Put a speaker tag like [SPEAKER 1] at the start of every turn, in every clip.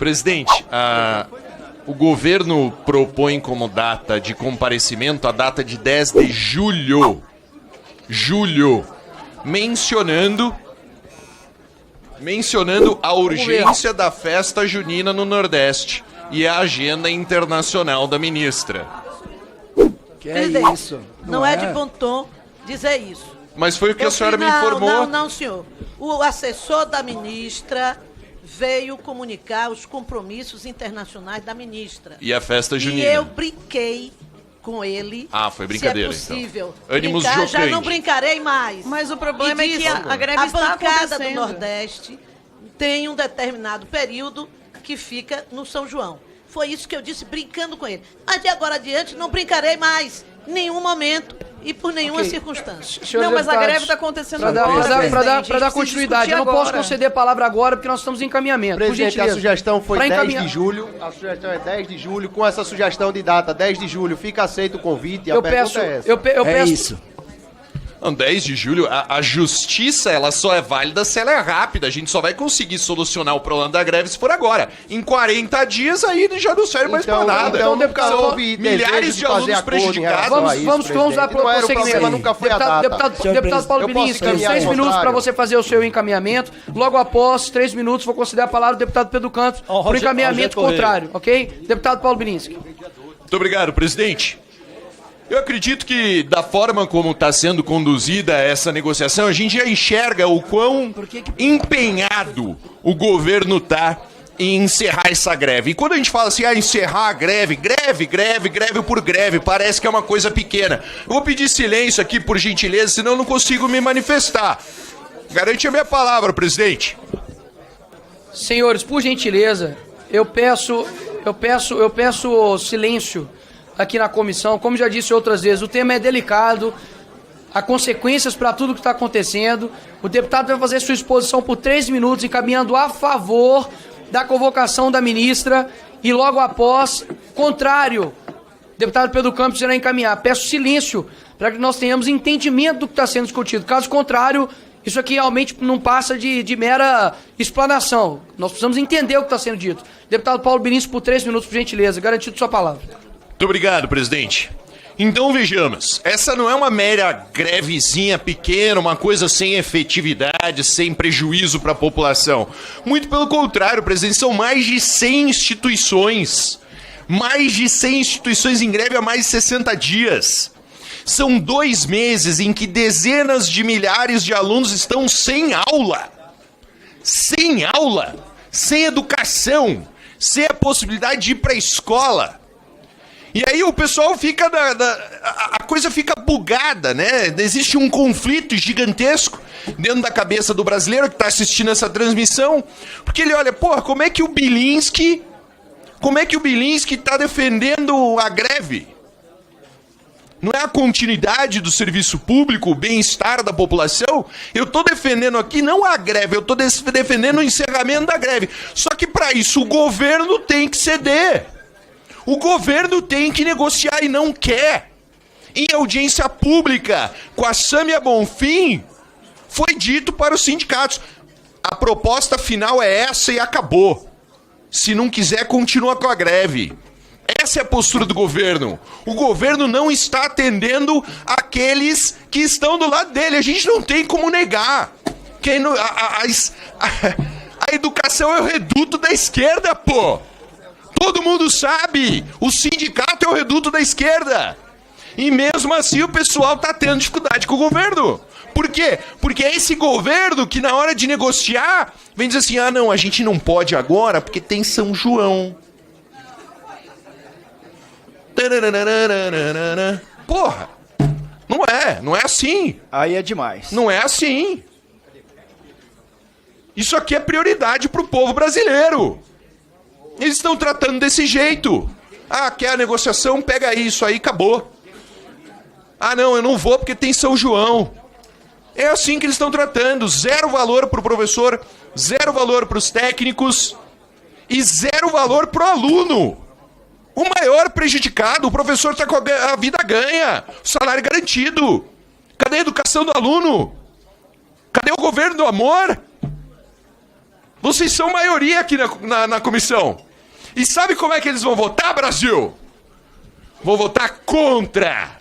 [SPEAKER 1] Presidente, o governo propõe como data de comparecimento a data de 10 de julho. Mencionando a urgência da festa junina no Nordeste e a agenda internacional da ministra.
[SPEAKER 2] Que é isso?
[SPEAKER 3] Não é de bom tom dizer isso.
[SPEAKER 1] Mas foi o que a senhora me informou.
[SPEAKER 3] Não, senhor. O assessor da ministra veio comunicar os compromissos internacionais da ministra.
[SPEAKER 1] E a festa junina.
[SPEAKER 3] E eu brinquei com ele.
[SPEAKER 1] Ah, foi brincadeira,
[SPEAKER 3] se é possível.
[SPEAKER 1] então. Ânimos
[SPEAKER 3] brincar,
[SPEAKER 1] jocantes.
[SPEAKER 3] já não brincarei mais.
[SPEAKER 4] Mas o problema é que a greve
[SPEAKER 3] a
[SPEAKER 4] está
[SPEAKER 3] bancada do
[SPEAKER 4] acontecendo.
[SPEAKER 3] Nordeste tem um determinado período que fica no São João. Foi isso que eu disse brincando com ele. Mas de agora adiante não brincarei mais. Em nenhum momento e por nenhuma circunstância.
[SPEAKER 4] Não, mas a greve está acontecendo
[SPEAKER 2] Para dar continuidade, eu não posso conceder a palavra agora porque nós estamos em encaminhamento.
[SPEAKER 5] Presidente, a sugestão foi
[SPEAKER 2] Pra
[SPEAKER 5] 10 de julho. A sugestão é 10 de julho. Com essa sugestão de data, 10 de julho, fica aceito o convite. E a pergunta é essa.
[SPEAKER 2] Eu peço.
[SPEAKER 6] Isso.
[SPEAKER 1] Não, 10 de julho, a justiça ela só é válida se ela é rápida. A gente só vai conseguir solucionar o problema da greve se for agora. Em 40 dias aí já não serve mais pra nada.
[SPEAKER 5] Então, nunca
[SPEAKER 1] São
[SPEAKER 5] houve
[SPEAKER 1] milhares de alunos prejudicados.
[SPEAKER 2] Vamos lá para o
[SPEAKER 5] prosseguimento. Nunca foi a data.
[SPEAKER 2] Deputado Paulo Bilinski, 6 minutos para você fazer o seu encaminhamento. Logo após, 3 minutos, vou considerar a palavra do deputado Pedro Campos por encaminhamento contrário, ok? Deputado Paulo Bilinski.
[SPEAKER 1] Muito obrigado, presidente. Eu acredito que, da forma como está sendo conduzida essa negociação, a gente já enxerga o quão empenhado o governo está em encerrar essa greve. E quando a gente fala assim, encerrar a greve por greve, parece que é uma coisa pequena. Eu vou pedir silêncio aqui, por gentileza, senão eu não consigo me manifestar. Garante a minha palavra, presidente.
[SPEAKER 2] Senhores, por gentileza, eu peço silêncio aqui na comissão. Como já disse outras vezes, o tema é delicado, há consequências para tudo que está acontecendo. O deputado vai fazer sua exposição por 3 minutos, encaminhando a favor da convocação da ministra e logo após, contrário, o deputado Pedro Campos irá encaminhar. Peço silêncio para que nós tenhamos entendimento do que está sendo discutido. Caso contrário, isso aqui realmente não passa de mera explanação. Nós precisamos entender o que está sendo dito. Deputado Paulo Bilinski, por 3 minutos, por gentileza. Garantido sua palavra.
[SPEAKER 1] Muito obrigado, presidente. Então vejamos, essa não é uma mera grevezinha pequena, uma coisa sem efetividade, sem prejuízo para a população. Muito pelo contrário, presidente, são mais de 100 instituições. Mais de 100 instituições em greve há mais de 60 dias. São 2 meses em que dezenas de milhares de alunos estão sem aula. Sem aula, sem educação, sem a possibilidade de ir para a escola. E aí o pessoal fica a coisa fica bugada, né? Existe um conflito gigantesco dentro da cabeça do brasileiro que está assistindo essa transmissão, porque ele olha, porra, como é que o Bilinski está defendendo a greve? Não é a continuidade do serviço público, o bem-estar da população? Eu estou defendendo aqui não a greve, eu estou defendendo o encerramento da greve. Só que para isso o governo tem que ceder. O governo tem que negociar e não quer. Em audiência pública, com a Sâmia Bonfim, foi dito para os sindicatos: a proposta final é essa e acabou. Se não quiser, continua com a greve. Essa é a postura do governo. O governo não está atendendo aqueles que estão do lado dele. A gente não tem como negar. A educação é o reduto da esquerda, pô. Todo mundo sabe, o sindicato é o reduto da esquerda. E mesmo assim o pessoal está tendo dificuldade com o governo. Por quê? Porque é esse governo que na hora de negociar, vem dizer assim, não, a gente não pode agora porque tem São João. Porra, não é assim.
[SPEAKER 6] Aí é demais.
[SPEAKER 1] Não é assim. Isso aqui é prioridade pro povo brasileiro. Eles estão tratando desse jeito. Quer a negociação? Pega isso aí, acabou. Não, eu não vou porque tem São João. É assim que eles estão tratando. 0 valor pro professor, 0 valor pros técnicos e 0 valor pro aluno. O maior prejudicado, o professor tá com a vida ganha, o salário garantido. Cadê a educação do aluno? Cadê o governo do amor? Vocês são maioria aqui na comissão. E sabe como é que eles vão votar, Brasil? Vão votar contra.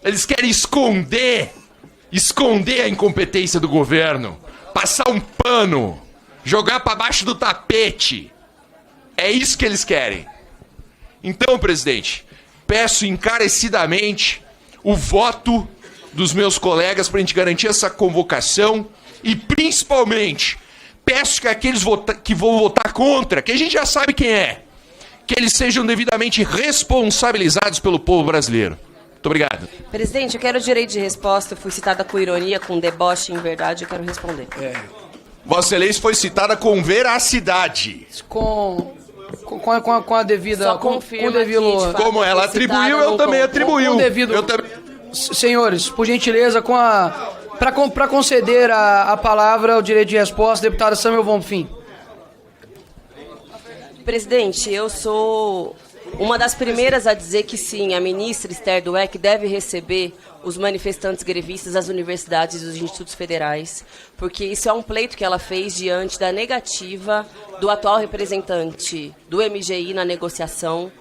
[SPEAKER 1] Eles querem esconder a incompetência do governo, passar um pano, jogar para baixo do tapete. É isso que eles querem. Então, presidente, peço encarecidamente o voto dos meus colegas para a gente garantir essa convocação e, principalmente, peço que aqueles que vão votar contra, que a gente já sabe quem é, que eles sejam devidamente responsabilizados pelo povo brasileiro. Muito obrigado.
[SPEAKER 6] Presidente, eu quero direito de resposta. Eu fui citada com ironia, com deboche, em verdade, eu quero responder.
[SPEAKER 1] Vossa Excelência foi citada com veracidade.
[SPEAKER 2] Com a devida...
[SPEAKER 6] Só confirma
[SPEAKER 2] com o devido,
[SPEAKER 6] que, de fato,
[SPEAKER 1] Como ela
[SPEAKER 6] foi citada
[SPEAKER 1] atribuiu, eu
[SPEAKER 6] no
[SPEAKER 1] também
[SPEAKER 6] con-
[SPEAKER 1] atribuí.
[SPEAKER 2] com o devido... Senhores, por gentileza, para conceder a palavra, o direito de resposta, deputada Samuel Bonfim.
[SPEAKER 6] Presidente, eu sou uma das primeiras a dizer que sim, a ministra Esther Dweck deve receber os manifestantes grevistas das universidades e dos institutos federais, porque isso é um pleito que ela fez diante da negativa do atual representante do MGI na negociação,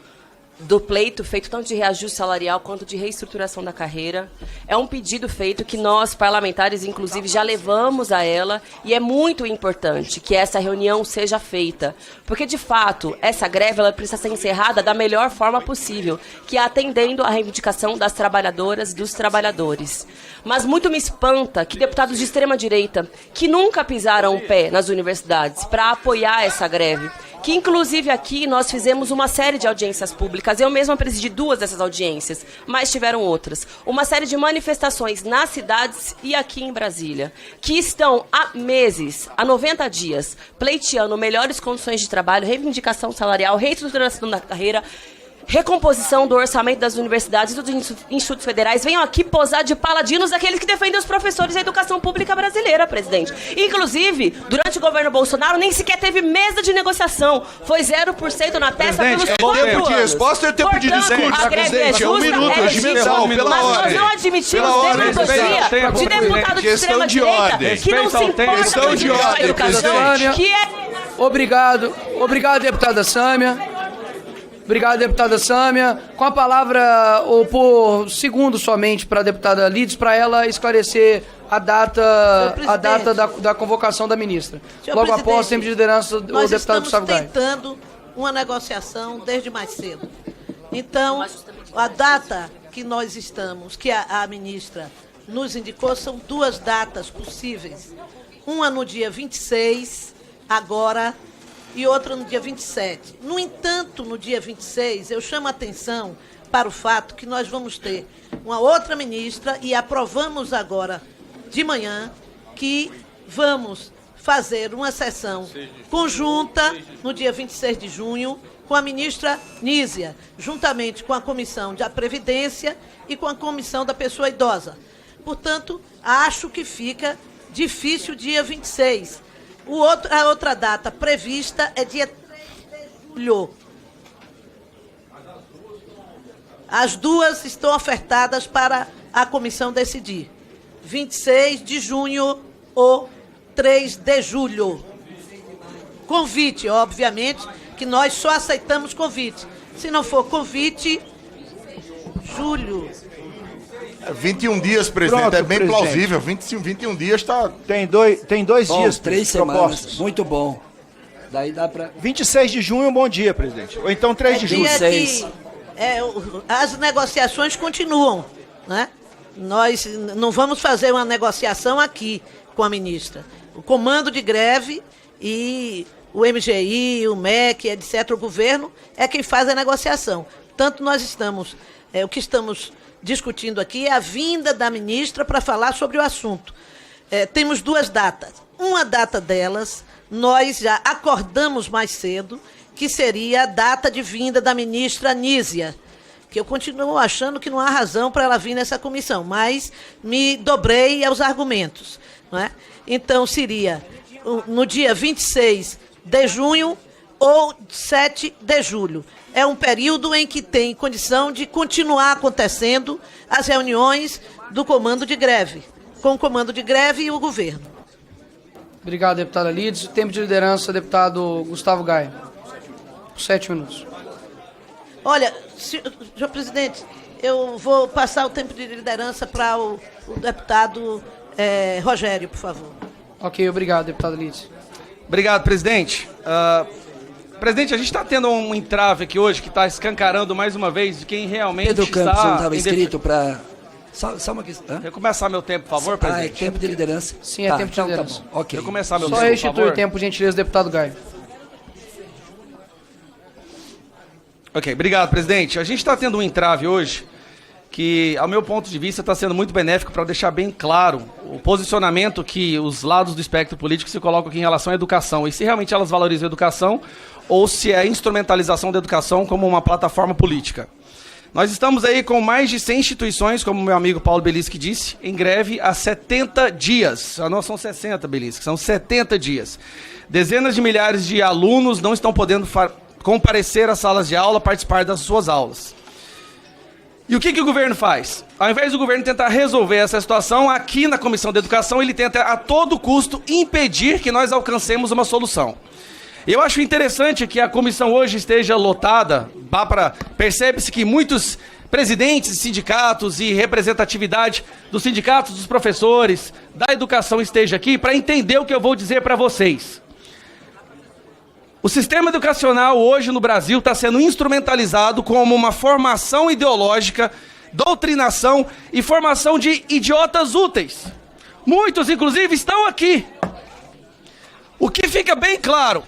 [SPEAKER 6] do pleito feito tanto de reajuste salarial quanto de reestruturação da carreira. É um pedido feito que nós, parlamentares, inclusive, já levamos a ela, e é muito importante que essa reunião seja feita, porque, de fato, essa greve ela precisa ser encerrada da melhor forma possível, que é atendendo à reivindicação das trabalhadoras e dos trabalhadores. Mas muito me espanta que deputados de extrema-direita, que nunca pisaram o pé nas universidades para apoiar essa greve, que inclusive aqui nós fizemos uma série de audiências públicas, eu mesma presidi 2 dessas audiências, mas tiveram outras, uma série de manifestações nas cidades e aqui em Brasília, que estão há meses, há 90 dias, pleiteando melhores condições de trabalho, reivindicação salarial, reestruturação da carreira, recomposição do orçamento das universidades e dos institutos federais. Venham aqui posar de paladinos daqueles que defendem os professores da educação pública brasileira, presidente. Inclusive, durante o governo Bolsonaro, nem sequer teve mesa de negociação. Foi 0% na testa pelos 4
[SPEAKER 1] tempo de
[SPEAKER 6] anos.
[SPEAKER 1] resposta e tempo de
[SPEAKER 6] Portanto,
[SPEAKER 1] discurso,
[SPEAKER 6] a greve
[SPEAKER 1] presidente. É um
[SPEAKER 6] justa,
[SPEAKER 1] minuto,
[SPEAKER 6] é
[SPEAKER 1] regimental,
[SPEAKER 6] legítima,
[SPEAKER 1] pela
[SPEAKER 6] mas nós
[SPEAKER 1] ordem.
[SPEAKER 6] não admitimos
[SPEAKER 1] Pela ordem,
[SPEAKER 6] demagogia
[SPEAKER 1] tempo,
[SPEAKER 6] de deputado de
[SPEAKER 1] questão de
[SPEAKER 6] extrema-direita
[SPEAKER 1] ordem.
[SPEAKER 6] que não se importa
[SPEAKER 1] Questão
[SPEAKER 6] com
[SPEAKER 1] de
[SPEAKER 6] a
[SPEAKER 1] ordem,
[SPEAKER 6] educação,
[SPEAKER 1] presidente.
[SPEAKER 6] que é...
[SPEAKER 2] Obrigado, deputada Sâmia. Obrigado, deputada Sâmia. Com a palavra, ou por segundo somente, para a deputada Lides, para ela esclarecer a data da convocação da ministra.
[SPEAKER 3] Senhor
[SPEAKER 2] Logo
[SPEAKER 3] presidente,
[SPEAKER 2] após, tempo de liderança, o
[SPEAKER 3] nós
[SPEAKER 2] deputado Gustavo
[SPEAKER 3] estamos
[SPEAKER 2] Gaia.
[SPEAKER 3] tentando uma negociação desde mais cedo. Então, a data que nós estamos, que a ministra nos indicou, são 2 datas possíveis. Uma no dia 26, agora, e outra no dia 27. No entanto, no dia 26, eu chamo a atenção para o fato que nós vamos ter uma outra ministra, e aprovamos agora de manhã que vamos fazer uma sessão conjunta no dia 26 de junho com a ministra Nízia, juntamente com a Comissão da Previdência e com a Comissão da Pessoa Idosa. Portanto, acho que fica difícil o dia 26. A outra data prevista é dia 3 de julho. As 2 estão ofertadas para a comissão decidir. 26 de junho ou 3 de julho. Convite, obviamente, que nós só aceitamos convite. Se não for convite, julho.
[SPEAKER 7] 21 dias, presidente,
[SPEAKER 8] Pronto,
[SPEAKER 7] é bem
[SPEAKER 8] presidente.
[SPEAKER 7] plausível. 21 dias está...
[SPEAKER 8] Tem dois
[SPEAKER 9] Bom,
[SPEAKER 8] dias
[SPEAKER 9] 3
[SPEAKER 8] propostos.
[SPEAKER 9] semanas. Muito bom. Daí dá pra...
[SPEAKER 8] 26 de junho, um bom dia, presidente. Ou então 3 de julho.
[SPEAKER 3] Dia
[SPEAKER 9] 26.
[SPEAKER 3] que, as negociações continuam, né? Nós não vamos fazer uma negociação aqui com a ministra. O comando de greve e o MGI, o MEC, etc., o governo, é quem faz a negociação. Tanto nós estamos... o que estamos discutindo aqui é a vinda da ministra para falar sobre o assunto. Temos 2 datas. Uma data delas, nós já acordamos mais cedo, que seria a data de vinda da ministra Nízia, que eu continuo achando que não há razão para ela vir nessa comissão, mas me dobrei aos argumentos. Não é? Então, seria no dia 26 de junho ou 7 de julho. É um período em que tem condição de continuar acontecendo as reuniões do comando de greve, com o comando de greve e o governo.
[SPEAKER 2] Obrigado, deputada Lides. Tempo de liderança, deputado Gustavo Gaia. 7 minutos.
[SPEAKER 3] Olha, senhor presidente, eu vou passar o tempo de liderança para o deputado Rogério, por favor.
[SPEAKER 2] Ok, obrigado, deputado Lides.
[SPEAKER 10] Obrigado, presidente. Presidente, a gente está tendo um entrave aqui hoje que está escancarando mais uma vez de quem realmente
[SPEAKER 9] Pedro Campos
[SPEAKER 10] está...
[SPEAKER 9] não estava inscrito para... Só uma questão.
[SPEAKER 10] Eu começar meu tempo, por favor, presidente.
[SPEAKER 9] É tempo de liderança?
[SPEAKER 2] Sim, é tempo de liderança.
[SPEAKER 9] Tá bom. Ok.
[SPEAKER 10] Eu começar meu
[SPEAKER 2] Só
[SPEAKER 10] tempo, por
[SPEAKER 2] restitui
[SPEAKER 10] favor.
[SPEAKER 2] o tempo, por gentileza, deputado Gaia.
[SPEAKER 10] Ok, obrigado, presidente. A gente está tendo um entrave hoje que, ao meu ponto de vista, está sendo muito benéfico para deixar bem claro o posicionamento que os lados do espectro político se colocam aqui em relação à educação. E se realmente elas valorizam a educação ou se é a instrumentalização da educação como uma plataforma política. Nós estamos aí com mais de 100 instituições, como meu amigo Paulo Belisque disse, em greve há 70 dias. Já não são 60, Belisque, são 70 dias. Dezenas de milhares de alunos não estão podendo comparecer às salas de aula, participar das suas aulas. E o que o governo faz? Ao invés do governo tentar resolver essa situação, aqui na Comissão de Educação, ele tenta a todo custo impedir que nós alcancemos uma solução. Eu acho interessante que a comissão hoje esteja lotada, percebe-se que muitos presidentes de sindicatos e representatividade dos sindicatos, dos professores, da educação esteja aqui para entender o que eu vou dizer para vocês. O sistema educacional hoje no Brasil está sendo instrumentalizado como uma formação ideológica, doutrinação e formação de idiotas úteis. Muitos, inclusive, estão aqui. O que fica bem claro,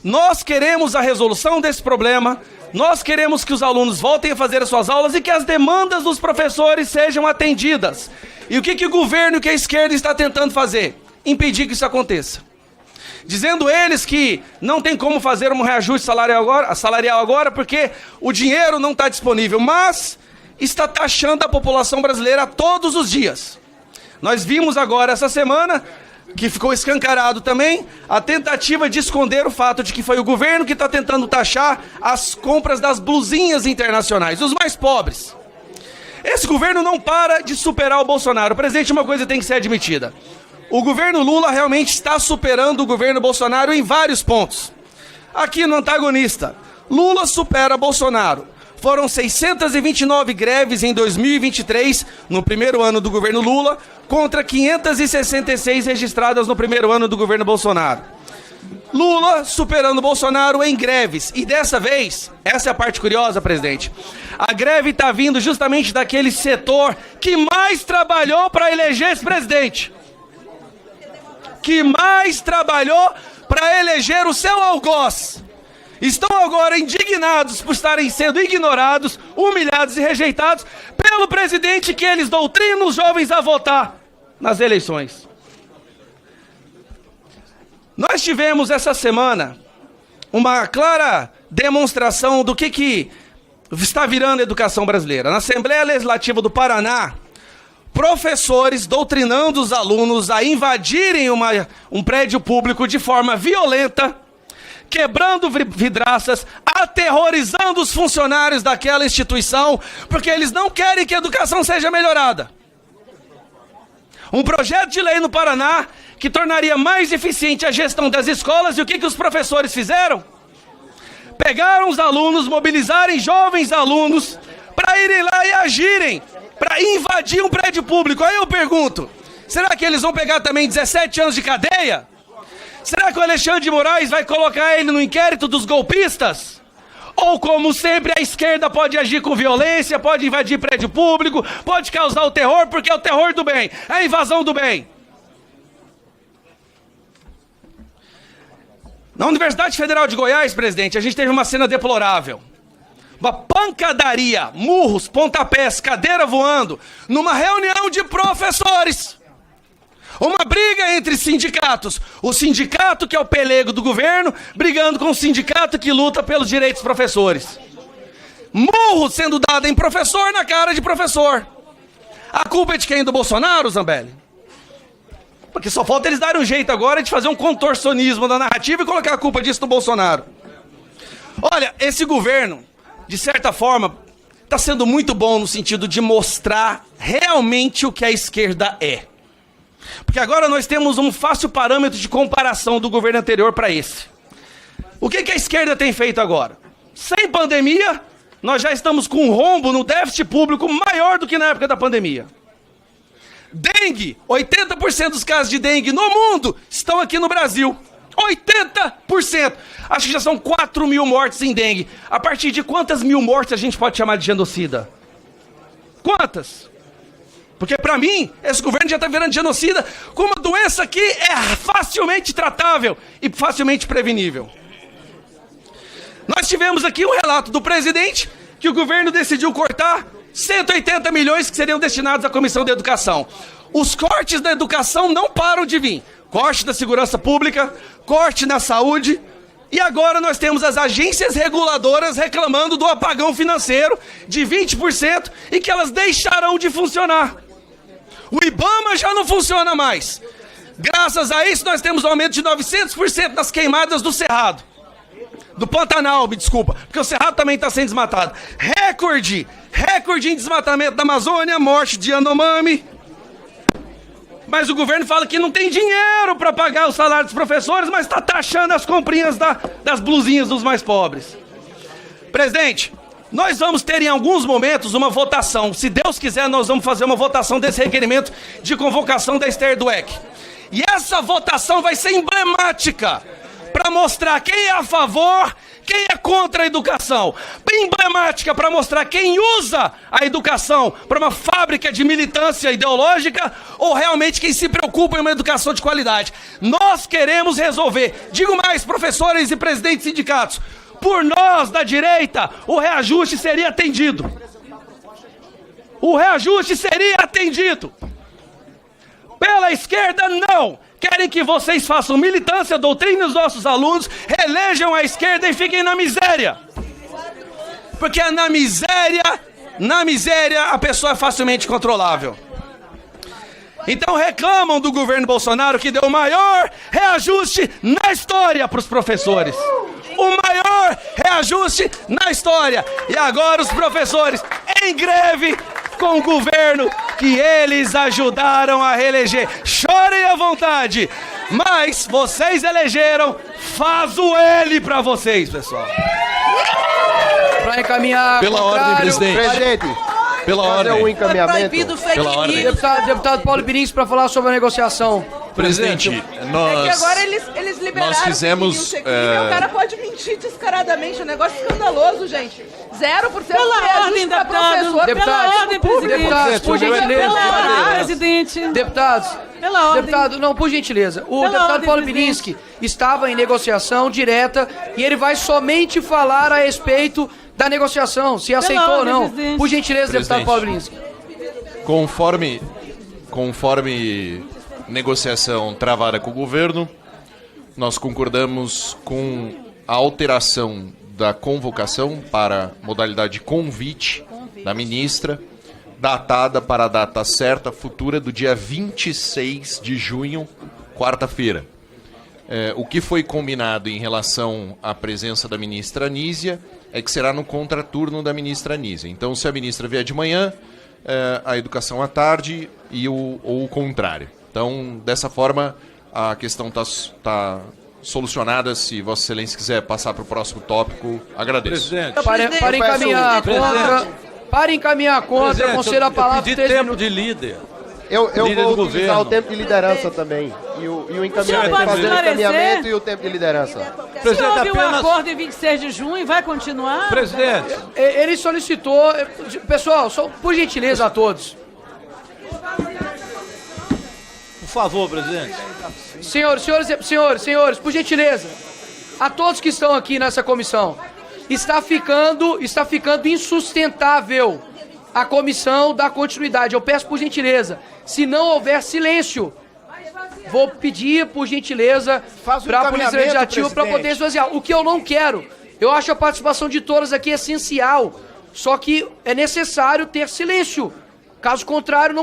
[SPEAKER 10] nós queremos a resolução desse problema, nós queremos que os alunos voltem a fazer as suas aulas e que as demandas dos professores sejam atendidas. E o que o governo e que a esquerda está tentando fazer? Impedir que isso aconteça. Dizendo eles que não tem como fazer um reajuste salarial agora porque o dinheiro não está disponível, mas está taxando a população brasileira todos os dias. Nós vimos agora essa semana, que ficou escancarado também, a tentativa de esconder o fato de que foi o governo que está tentando taxar as compras das blusinhas internacionais, os mais pobres. Esse governo não para de superar o Bolsonaro. Presidente, uma coisa tem que ser admitida. O governo Lula realmente está superando o governo Bolsonaro em vários pontos. Aqui no antagonista, Lula supera Bolsonaro. Foram 629 greves em 2023, no primeiro ano do governo Lula, contra 566 registradas no primeiro ano do governo Bolsonaro. Lula superando Bolsonaro em greves. E dessa vez, essa é a parte curiosa, presidente, a greve está vindo justamente daquele setor que mais trabalhou para eleger esse presidente. Que mais trabalhou para eleger o seu algoz. Estão agora indignados por estarem sendo ignorados, humilhados e rejeitados pelo presidente que eles doutrinam os jovens a votar nas eleições. Nós tivemos essa semana uma clara demonstração do que está virando a educação brasileira. Na Assembleia Legislativa do Paraná, professores doutrinando os alunos a invadirem um prédio público de forma violenta, quebrando vidraças, aterrorizando os funcionários daquela instituição, porque eles não querem que a educação seja melhorada. Um projeto de lei no Paraná que tornaria mais eficiente a gestão das escolas, e o que os professores fizeram? Pegaram os alunos, mobilizarem jovens alunos para irem lá e agirem, para invadir um prédio público. Aí eu pergunto, será que eles vão pegar também 17 anos de cadeia? Será que o Alexandre de Moraes vai colocar ele no inquérito dos golpistas? Ou, como sempre, a esquerda pode agir com violência, pode invadir prédio público, pode causar o terror, porque é o terror do bem, é a invasão do bem. Na Universidade Federal de Goiás, presidente, a gente teve uma cena deplorável. Uma pancadaria, murros, pontapés, cadeira voando, numa reunião de professores. Uma briga entre sindicatos. O sindicato, que é o pelego do governo, brigando com o sindicato que luta pelos direitos dos professores. Murro sendo dado em professor na cara de professor. A culpa é de quem? Do Bolsonaro, Zambelli? Porque só falta eles darem um jeito agora de fazer um contorcionismo da narrativa e colocar a culpa disso no Bolsonaro. Olha, esse governo, de certa forma, está sendo muito bom no sentido de mostrar realmente o que a esquerda é. Porque agora nós temos um fácil parâmetro de comparação do governo anterior para esse. O que a esquerda tem feito agora? Sem pandemia, nós já estamos com um rombo no déficit público maior do que na época da pandemia. Dengue, 80% dos casos de dengue no mundo estão aqui no Brasil. 80%! Acho que já são 4 mil mortes em dengue. A partir de quantas mil mortes a gente pode chamar de genocida? Quantas? Porque pra mim, esse governo já está virando genocida com uma doença que é facilmente tratável e facilmente prevenível. Nós tivemos aqui um relato do presidente que o governo decidiu cortar 180 milhões que seriam destinados à Comissão de Educação. Os cortes da educação não param de vir. Corte da segurança pública, corte na saúde. E agora nós temos as agências reguladoras reclamando do apagão financeiro de 20% e que elas deixarão de funcionar. O IBAMA já não funciona mais. Graças a isso nós temos um aumento de 900% nas queimadas do Cerrado. Do Pantanal, me desculpa, porque o Cerrado também está sendo desmatado. Recorde em desmatamento da Amazônia, morte de Yanomami. Mas o governo fala que não tem dinheiro para pagar o salário dos professores, mas está taxando as comprinhas das blusinhas dos mais pobres. Presidente, nós vamos ter em alguns momentos uma votação. Se Deus quiser, nós vamos fazer uma votação desse requerimento de convocação da Esther Dweck. E essa votação vai ser emblemática para mostrar quem é a favor, quem é contra a educação. Emblemática para mostrar quem usa a educação para uma fábrica de militância ideológica ou realmente quem se preocupa em uma educação de qualidade. Nós queremos resolver. Digo mais, professores e presidentes de sindicatos, por nós da direita, o reajuste seria atendido. O reajuste seria atendido. Pela esquerda, não. Querem que vocês façam militância, doutrinem os nossos alunos, reelejam a esquerda e fiquem na miséria. Porque na miséria a pessoa é facilmente controlável. Então reclamam do governo Bolsonaro que deu o maior reajuste na história para os professores. O maior reajuste na história. E agora os professores em greve com o governo que eles ajudaram a reeleger. Chorem à vontade, mas vocês elegeram, faz o L pra vocês, pessoal.
[SPEAKER 2] Para encaminhar...
[SPEAKER 1] Pela ordem, presidente. Pela ordem.
[SPEAKER 5] Um encaminhamento.
[SPEAKER 3] Proibido fake
[SPEAKER 1] Pela ordem.
[SPEAKER 3] news.
[SPEAKER 2] Deputado Paulo Birinski para falar sobre a negociação.
[SPEAKER 1] Presidente,
[SPEAKER 4] É que agora eles liberaram
[SPEAKER 1] nós fizemos,
[SPEAKER 4] o check-in, o cara pode mentir descaradamente, um negócio escandaloso, gente. 0%
[SPEAKER 11] Pela ordem,
[SPEAKER 4] para
[SPEAKER 11] deputado.
[SPEAKER 4] professor.
[SPEAKER 2] Deputado,
[SPEAKER 11] Pela ordem, presidente.
[SPEAKER 2] Deputados, por gentileza.
[SPEAKER 11] Pela ordem, presidente.
[SPEAKER 2] Deputados,
[SPEAKER 11] Pela ordem.
[SPEAKER 2] deputado, não, por gentileza. O
[SPEAKER 11] Pela
[SPEAKER 2] deputado
[SPEAKER 11] ordem,
[SPEAKER 2] Paulo
[SPEAKER 11] presidente.
[SPEAKER 2] Birinski estava em negociação direta e ele vai somente falar a respeito da negociação, se aceitou ou
[SPEAKER 11] ordem,
[SPEAKER 2] não.
[SPEAKER 11] presidente.
[SPEAKER 2] Por gentileza, deputado
[SPEAKER 1] Presidente.
[SPEAKER 2] Paulo Birinski.
[SPEAKER 1] Conforme negociação travada com o governo, nós concordamos com a alteração da convocação para modalidade de convite da ministra, datada para a data certa, futura, do dia 26 de junho, quarta-feira. O que foi combinado em relação à presença da ministra Anísia é que será no contraturno da ministra Anísia. Então, se a ministra vier de manhã, a educação à tarde ou o contrário. Então, dessa forma, a questão está solucionada. Se Vossa Excelência quiser passar para o próximo tópico, agradeço.
[SPEAKER 2] Para encaminhar contra... Para encaminhar contra, eu concedo a palavra por 3 minutos.
[SPEAKER 5] De líder. Eu vou utilizar o tempo de liderança também. E o encaminhamento,
[SPEAKER 11] pode
[SPEAKER 5] fazer o
[SPEAKER 11] esclarecer?
[SPEAKER 5] encaminhamento e o tempo de liderança.
[SPEAKER 11] Se houve um acordo em 26 de junho, vai continuar?
[SPEAKER 8] Presidente.
[SPEAKER 2] Ele solicitou... Pessoal, só por gentileza a todos.
[SPEAKER 8] Por favor, presidente.
[SPEAKER 2] Senhores, por gentileza, a todos que estão aqui nessa comissão, está ficando insustentável a comissão da continuidade. Eu peço por gentileza, se não houver silêncio, vou pedir por gentileza para a Polícia Legislativa para poder esvaziar. O que eu não quero, eu acho a participação de todos aqui essencial, só que é necessário ter silêncio. Caso contrário,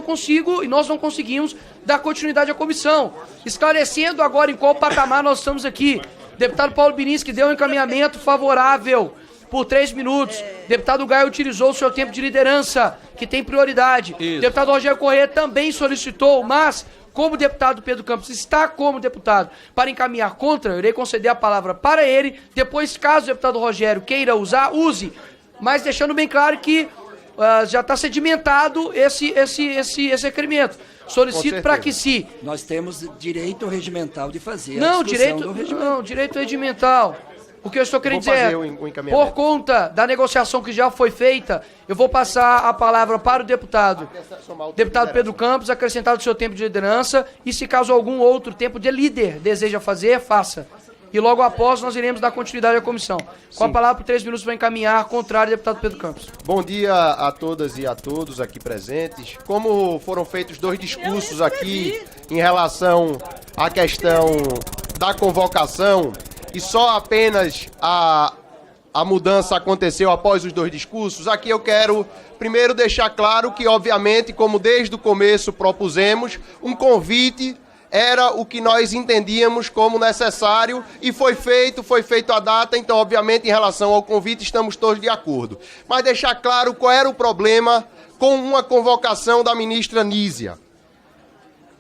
[SPEAKER 2] nós não conseguimos dar continuidade à comissão. Esclarecendo agora em qual patamar nós estamos aqui. Deputado Paulo Birinski deu um encaminhamento favorável por 3 minutos. Deputado Gaia utilizou o seu tempo de liderança, que tem prioridade. Deputado Rogério Corrêa também solicitou, mas como o deputado Pedro Campos está como deputado para encaminhar contra, eu irei conceder a palavra para ele. Depois, caso o deputado Rogério queira usar, use. Mas deixando bem claro que já está sedimentado esse requerimento. Solicito para que se...
[SPEAKER 9] Nós temos direito regimental de fazer
[SPEAKER 2] Não,
[SPEAKER 9] a discussão do regimento.
[SPEAKER 2] não, direito regimental. O que eu estou querendo dizer é,
[SPEAKER 5] encaminhamento.
[SPEAKER 2] por conta da negociação que já foi feita, eu vou passar a palavra para o deputado Pedro Campos, acrescentado o seu tempo de liderança, e se caso algum outro tempo de líder deseja fazer, faça. E logo após nós iremos dar continuidade à comissão. Com a palavra por 3 minutos para encaminhar, contrário, deputado Pedro Campos.
[SPEAKER 5] Bom dia a todas e a todos aqui presentes. Como foram feitos 2 discursos aqui em relação à questão da convocação, e só apenas a mudança aconteceu após os 2 discursos, aqui eu quero primeiro deixar claro que, obviamente, como desde o começo propusemos, um convite era o que nós entendíamos como necessário e foi feito a data, então, obviamente, em relação ao convite, estamos todos de acordo. Mas deixar claro qual era o problema com uma convocação da ministra Nízia.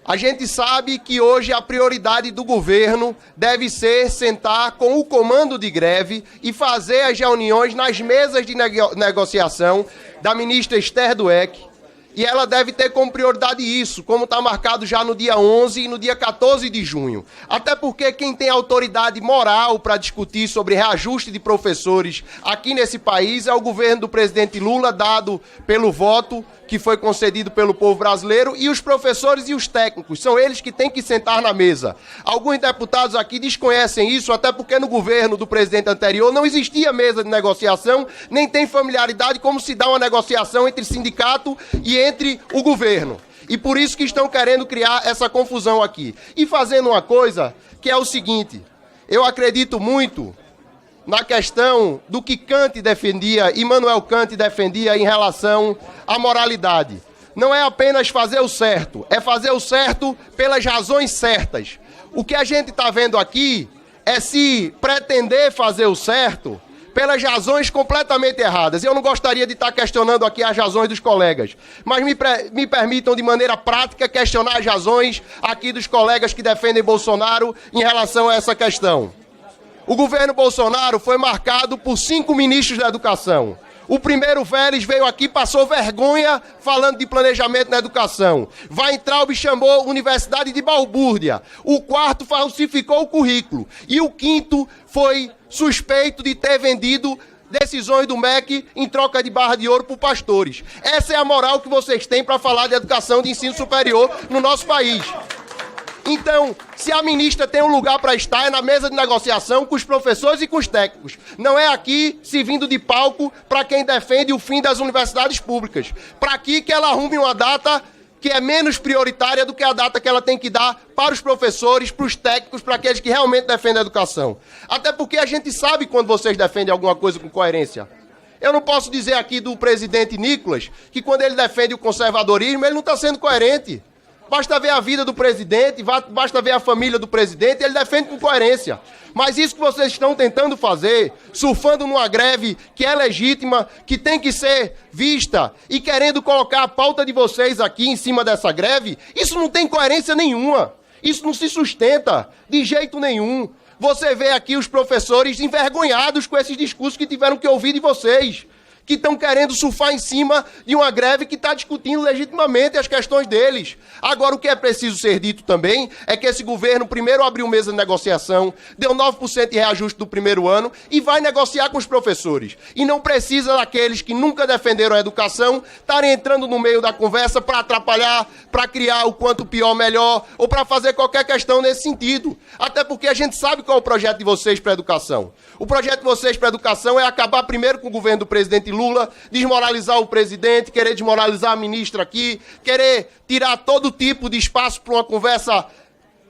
[SPEAKER 5] A gente sabe que hoje a prioridade do governo deve ser sentar com o comando de greve e fazer as reuniões nas mesas de negociação da ministra Esther Dweck. E ela deve ter como prioridade isso, como está marcado já no dia 11 e no dia 14 de junho. Até porque quem tem autoridade moral para discutir sobre reajuste de professores aqui nesse país é o governo do presidente Lula, dado pelo voto que foi concedido pelo povo brasileiro, e os professores e os técnicos, são eles que têm que sentar na mesa. Alguns deputados aqui desconhecem isso, até porque no governo do presidente anterior não existia mesa de negociação, nem tem familiaridade como se dá uma negociação entre sindicato e entre o governo. E por isso que estão querendo criar essa confusão aqui. E fazendo uma coisa que é o seguinte, eu acredito muito na questão do que Kant defendia, Immanuel Kant defendia em relação à moralidade. Não é apenas fazer o certo, é fazer o certo pelas razões certas. O que a gente está vendo aqui é se pretender fazer o certo pelas razões completamente erradas. Eu não gostaria de estar questionando aqui as razões dos colegas, mas me permitam de maneira prática questionar as razões aqui dos colegas que defendem Bolsonaro em relação a essa questão. O governo Bolsonaro foi marcado por 5 ministros da educação. O primeiro, Vélez, veio aqui, passou vergonha falando de planejamento na educação. Weintraub chamou a Universidade de balbúrdia. O quarto falsificou o currículo. E o quinto foi suspeito de ter vendido decisões do MEC em troca de barra de ouro por pastores. Essa é a moral que vocês têm para falar de educação de ensino superior no nosso país. Então, se a ministra tem um lugar para estar, é na mesa de negociação com os professores e com os técnicos. Não é aqui servindo de palco para quem defende o fim das universidades públicas. Para aqui que ela arrume uma data que é menos prioritária do que a data que ela tem que dar para os professores, para os técnicos, para aqueles que realmente defendem a educação. Até porque a gente sabe quando vocês defendem alguma coisa com coerência. Eu não posso dizer aqui do presidente Nicolas que quando ele defende o conservadorismo, ele não está sendo coerente. Basta ver a vida do presidente, basta ver a família do presidente, ele defende com coerência. Mas isso que vocês estão tentando fazer, surfando numa greve que é legítima, que tem que ser vista, e querendo colocar a pauta de vocês aqui em cima dessa greve, isso não tem coerência nenhuma. Isso não se sustenta de jeito nenhum. Você vê aqui os professores envergonhados com esses discursos que tiveram que ouvir de vocês, que estão querendo surfar em cima de uma greve que está discutindo legitimamente as questões deles. Agora, o que é preciso ser dito também é que esse governo primeiro abriu mesa de negociação, deu 9% de reajuste do primeiro ano e vai negociar com os professores. E não precisa daqueles que nunca defenderam a educação estarem entrando no meio da conversa para atrapalhar, para criar o quanto pior melhor, ou para fazer qualquer questão nesse sentido. Até porque a gente sabe qual é o projeto de vocês para a educação. O projeto de vocês para a educação é acabar primeiro com o governo do presidente Lula, desmoralizar o presidente, querer desmoralizar a ministra aqui, querer tirar todo tipo de espaço para uma conversa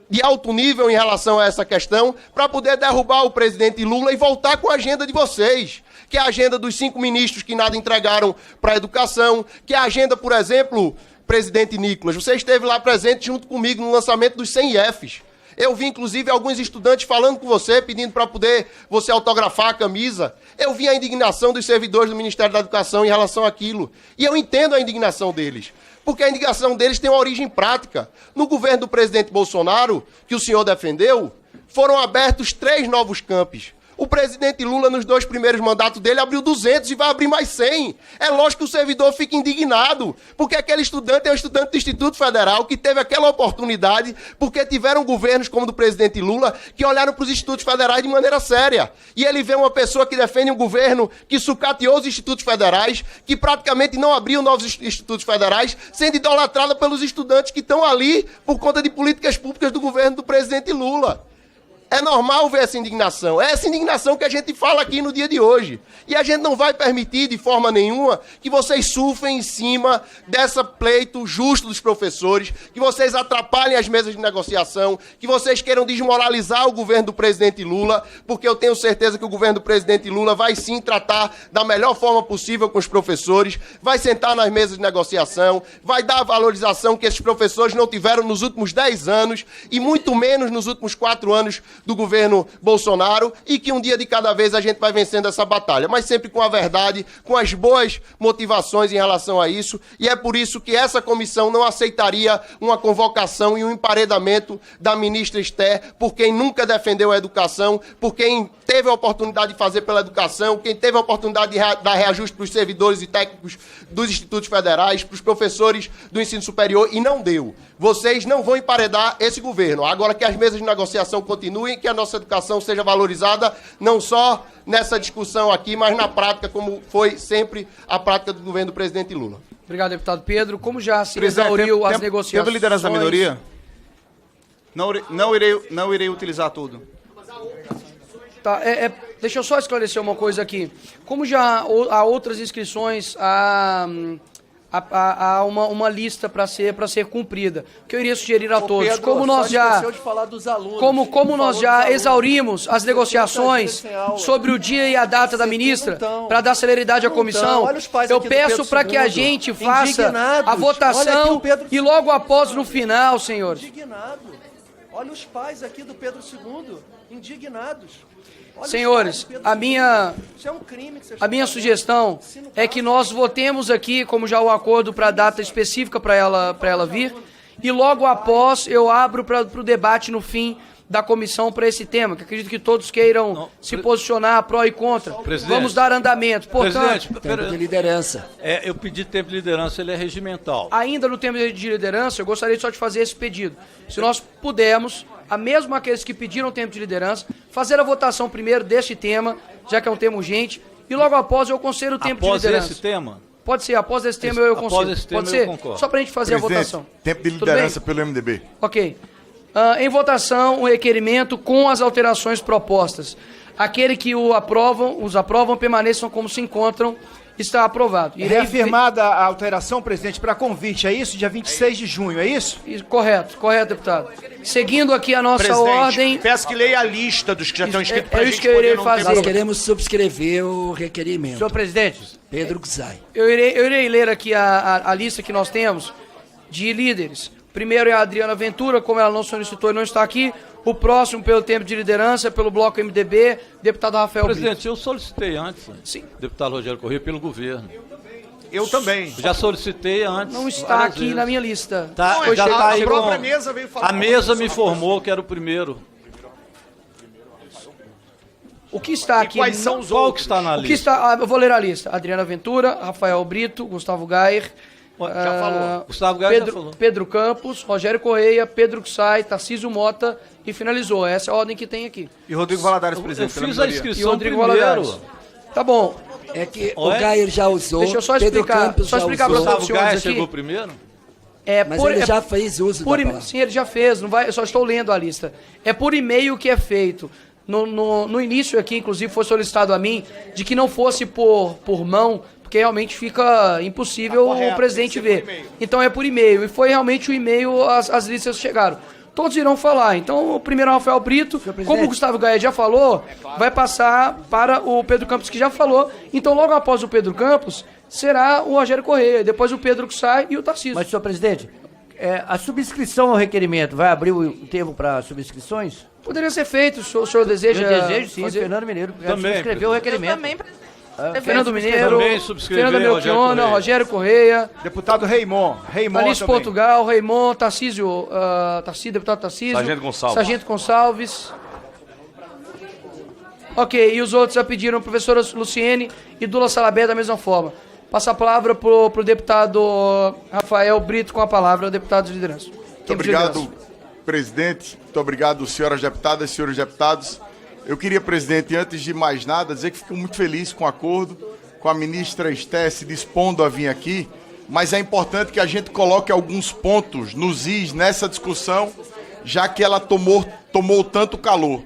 [SPEAKER 5] de alto nível em relação a essa questão, para poder derrubar o presidente Lula e voltar com a agenda de vocês, que é a agenda dos 5 ministros que nada entregaram para a educação, que é a agenda, por exemplo, presidente Nicolas, você esteve lá presente junto comigo no lançamento dos 100 IFs. Eu vi, inclusive, alguns estudantes falando com você, pedindo para poder você autografar a camisa. Eu vi a indignação dos servidores do Ministério da Educação em relação àquilo. E eu entendo a indignação deles. porque a indignação deles tem uma origem prática. No governo do presidente Bolsonaro, que o senhor defendeu, foram abertos 3 novos campos. O presidente Lula, nos 2 primeiros mandatos dele, abriu 200 e vai abrir mais 100. É lógico que o servidor fica indignado, porque aquele estudante é um estudante do Instituto Federal que teve aquela oportunidade, porque tiveram governos como o do presidente Lula que olharam para os institutos federais de maneira séria. E ele vê uma pessoa que defende um governo que sucateou os institutos federais, que praticamente não abriu novos institutos federais, sendo idolatrada pelos estudantes que estão ali por conta de políticas públicas do governo do presidente Lula. É normal ver essa indignação. É essa indignação que a gente fala aqui no dia de hoje. E a gente não vai permitir de forma nenhuma que vocês surfem em cima dessa pleito justo dos professores, que vocês atrapalhem as mesas de negociação, que vocês queiram desmoralizar o governo do presidente Lula, porque eu tenho certeza que o governo do presidente Lula vai sim tratar da melhor forma possível com os professores, vai sentar nas mesas de negociação, vai dar a valorização que esses professores não tiveram nos últimos 10 anos e muito menos nos últimos 4 anos do governo Bolsonaro, e que um dia de cada vez a gente vai vencendo essa batalha, mas sempre com a verdade, com as boas motivações em relação a isso, e é por isso que essa comissão não aceitaria uma convocação e um emparedamento da ministra Esther, por quem nunca defendeu a educação, por quem teve a oportunidade de fazer pela educação, quem teve a oportunidade de dar reajuste para os servidores e técnicos dos institutos federais, para os professores do ensino superior, e não deu. Vocês não vão emparedar esse governo. Agora que as mesas de negociação continuem, que a nossa educação seja valorizada, não só nessa discussão aqui, mas na prática, como foi sempre a prática do governo do presidente Lula.
[SPEAKER 2] Obrigado, deputado Pedro. Como já se exauriu as negociações...
[SPEAKER 7] Teve liderança da minoria? Não irei utilizar tudo.
[SPEAKER 2] Tá, deixa eu só esclarecer uma coisa aqui. Como já há outras inscrições, há uma lista para ser cumprida, que eu iria sugerir a todos.
[SPEAKER 9] Pedro,
[SPEAKER 2] como nós já
[SPEAKER 9] de falar dos alunos.
[SPEAKER 2] Como nós já exaurimos as negociações sobre o dia e a data da ministra, para dar celeridade à comissão, eu peço para que a gente faça a votação e logo após, no final, senhores.
[SPEAKER 9] Olha os pais aqui do Pedro II, indignados.
[SPEAKER 2] Senhores, a minha sugestão é que nós votemos aqui, como já o acordo, para a data específica para ela vir, e logo após eu abro para o debate no fim da comissão para esse tema, que acredito que todos queiram se posicionar pró e contra.
[SPEAKER 8] Presidente,
[SPEAKER 2] vamos dar andamento. Portanto,
[SPEAKER 9] tempo de liderança.
[SPEAKER 8] Eu pedi tempo de liderança, ele é regimental.
[SPEAKER 2] Ainda no tempo de liderança, eu gostaria só de fazer esse pedido. Se nós pudermos, mesmo aqueles que pediram tempo de liderança, fazer a votação primeiro deste tema, já que é um tema urgente, e logo após eu concedo o tempo de liderança.
[SPEAKER 8] Após esse tema?
[SPEAKER 2] Pode ser, após esse tema eu concedo.
[SPEAKER 8] Após esse tema
[SPEAKER 2] Pode ser?
[SPEAKER 8] eu concordo.
[SPEAKER 2] Só para a gente fazer a votação.
[SPEAKER 7] Tempo de liderança pelo MDB.
[SPEAKER 2] Ok. Em votação, o requerimento com as alterações propostas. Aquele que os aprovam, permaneçam como se encontram, está aprovado.
[SPEAKER 12] Reafirmada a alteração, presidente, para convite, é isso? Dia 26 de junho, é isso?
[SPEAKER 2] Correto, deputado. Seguindo aqui a nossa ordem...
[SPEAKER 1] Peço que leia a lista dos que já estão inscritos para a gente
[SPEAKER 2] que eu irei
[SPEAKER 1] poder
[SPEAKER 2] fazer.
[SPEAKER 9] Nós queremos subscrever o requerimento.
[SPEAKER 2] Senhor presidente,
[SPEAKER 9] Pedro Gzai.
[SPEAKER 2] Eu irei ler aqui a lista que nós temos de líderes. Primeiro é a Adriana Ventura, como ela não solicitou e não está aqui. O próximo, pelo tempo de liderança, pelo bloco MDB, deputado Rafael Brito.
[SPEAKER 8] Presidente, eu solicitei antes,
[SPEAKER 2] sim,
[SPEAKER 8] deputado Rogério Corrêa, pelo governo.
[SPEAKER 1] Eu também.
[SPEAKER 8] Já solicitei antes.
[SPEAKER 2] Não está aqui na minha lista.
[SPEAKER 8] Tá,
[SPEAKER 1] já
[SPEAKER 8] tá aí
[SPEAKER 1] a própria mesa veio falar.
[SPEAKER 8] A mesa me informou que era o primeiro.
[SPEAKER 2] O que está aqui?
[SPEAKER 1] Quais são os
[SPEAKER 8] Qual que está na lista?
[SPEAKER 2] Eu vou ler a lista. Adriana Ventura, Rafael Brito, Gustavo Gayer,
[SPEAKER 8] já falou. Gustavo Gayer já falou.
[SPEAKER 2] Pedro Campos, Rogério Correia, Pedro Xay, Tarcísio Mota e finalizou. Essa é a ordem que tem aqui.
[SPEAKER 7] E Rodrigo Valadares, presidente.
[SPEAKER 8] Eu fiz a inscrição
[SPEAKER 2] e Rodrigo
[SPEAKER 8] primeiro.
[SPEAKER 2] Valadares. Tá bom.
[SPEAKER 9] É que o Gayer já usou.
[SPEAKER 2] Deixa eu só
[SPEAKER 9] Pedro
[SPEAKER 2] explicar.
[SPEAKER 9] Campos
[SPEAKER 2] Só explicar para
[SPEAKER 8] Gustavo
[SPEAKER 2] os senhores
[SPEAKER 8] Gayer
[SPEAKER 2] aqui.
[SPEAKER 8] chegou primeiro?
[SPEAKER 9] Mas ele já fez uso da palavra.
[SPEAKER 2] Sim, ele já fez. Não vai, eu só estou lendo a lista. É por e-mail que é feito. No início aqui, inclusive, foi solicitado a mim de que não fosse por mão, porque realmente fica impossível o presidente ver. Então é por e-mail. E foi realmente o e-mail, as listas chegaram. Todos irão falar. Então, o primeiro é o Rafael Brito. Como o Gustavo Gayer já falou, vai passar para o Pedro Campos, que já falou. Então, logo após o Pedro Campos, será o Rogério Correia. Depois o Pedro que sai e o Tarcísio.
[SPEAKER 13] Mas, senhor presidente, a subscrição ao requerimento vai abrir o tempo para subscrições?
[SPEAKER 2] Poderia ser feito, o senhor deseja...
[SPEAKER 13] Eu desejo, sim,
[SPEAKER 2] fazer...
[SPEAKER 13] Fernando Mineiro.
[SPEAKER 8] Também,
[SPEAKER 13] subscreveu o requerimento.
[SPEAKER 4] Eu também,
[SPEAKER 2] Fernando Mineiro,
[SPEAKER 8] também subscrever,
[SPEAKER 2] Fernanda Melchiona, Rogério Correia,
[SPEAKER 12] Deputado Raymond
[SPEAKER 2] Alice
[SPEAKER 12] também.
[SPEAKER 2] Portugal, Raymond, Tarcísio, deputado Tarcísio, Sargento Gonçalves. Ok, e os outros já pediram, professora Luciene e Dula Salabé da mesma forma. Passa a palavra pro deputado Rafael Brito com a palavra, deputado de liderança.
[SPEAKER 14] Muito obrigado, presidente. Muito obrigado, senhoras deputadas, senhores deputados. Eu queria, presidente, antes de mais nada, dizer que fico muito feliz com o acordo, com a ministra Esté se dispondo a vir aqui, mas é importante que a gente coloque alguns pontos nos is nessa discussão, já que ela tomou tanto calor.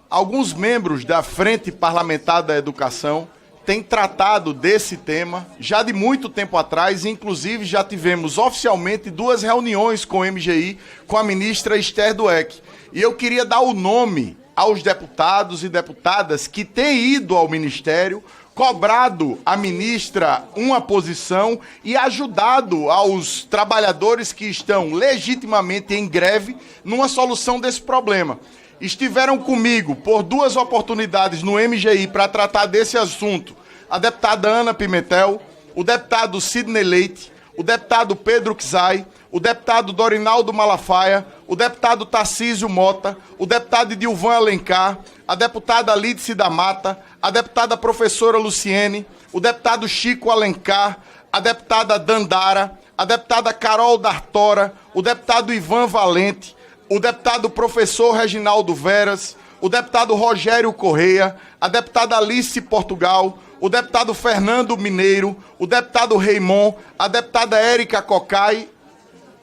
[SPEAKER 14] Alguns membros da Frente Parlamentar da Educação têm tratado desse tema já de muito tempo atrás, inclusive já tivemos oficialmente 2 reuniões com o MGI, com a ministra Esther Dweck. E eu queria dar o nome aos deputados e deputadas que têm ido ao Ministério, cobrado a ministra uma posição e ajudado aos trabalhadores que estão legitimamente em greve numa solução desse problema. Estiveram comigo por 2 oportunidades no MGI para tratar desse assunto a deputada Ana Pimentel, o deputado Sidney Leite, o deputado Pedro Czai, o deputado Dorinaldo Malafaia, o deputado Tarcísio Mota, o deputado Dilvan Alencar, a deputada Lídice da Mata, a deputada professora Luciene, o deputado Chico Alencar, a deputada Dandara, a deputada Carol D'Artora, o deputado Ivan Valente, o deputado professor Reginaldo Veras, o deputado Rogério Correia, a deputada Alice Portugal, o deputado Fernando Mineiro, o deputado Raymond, a deputada Érica Cocai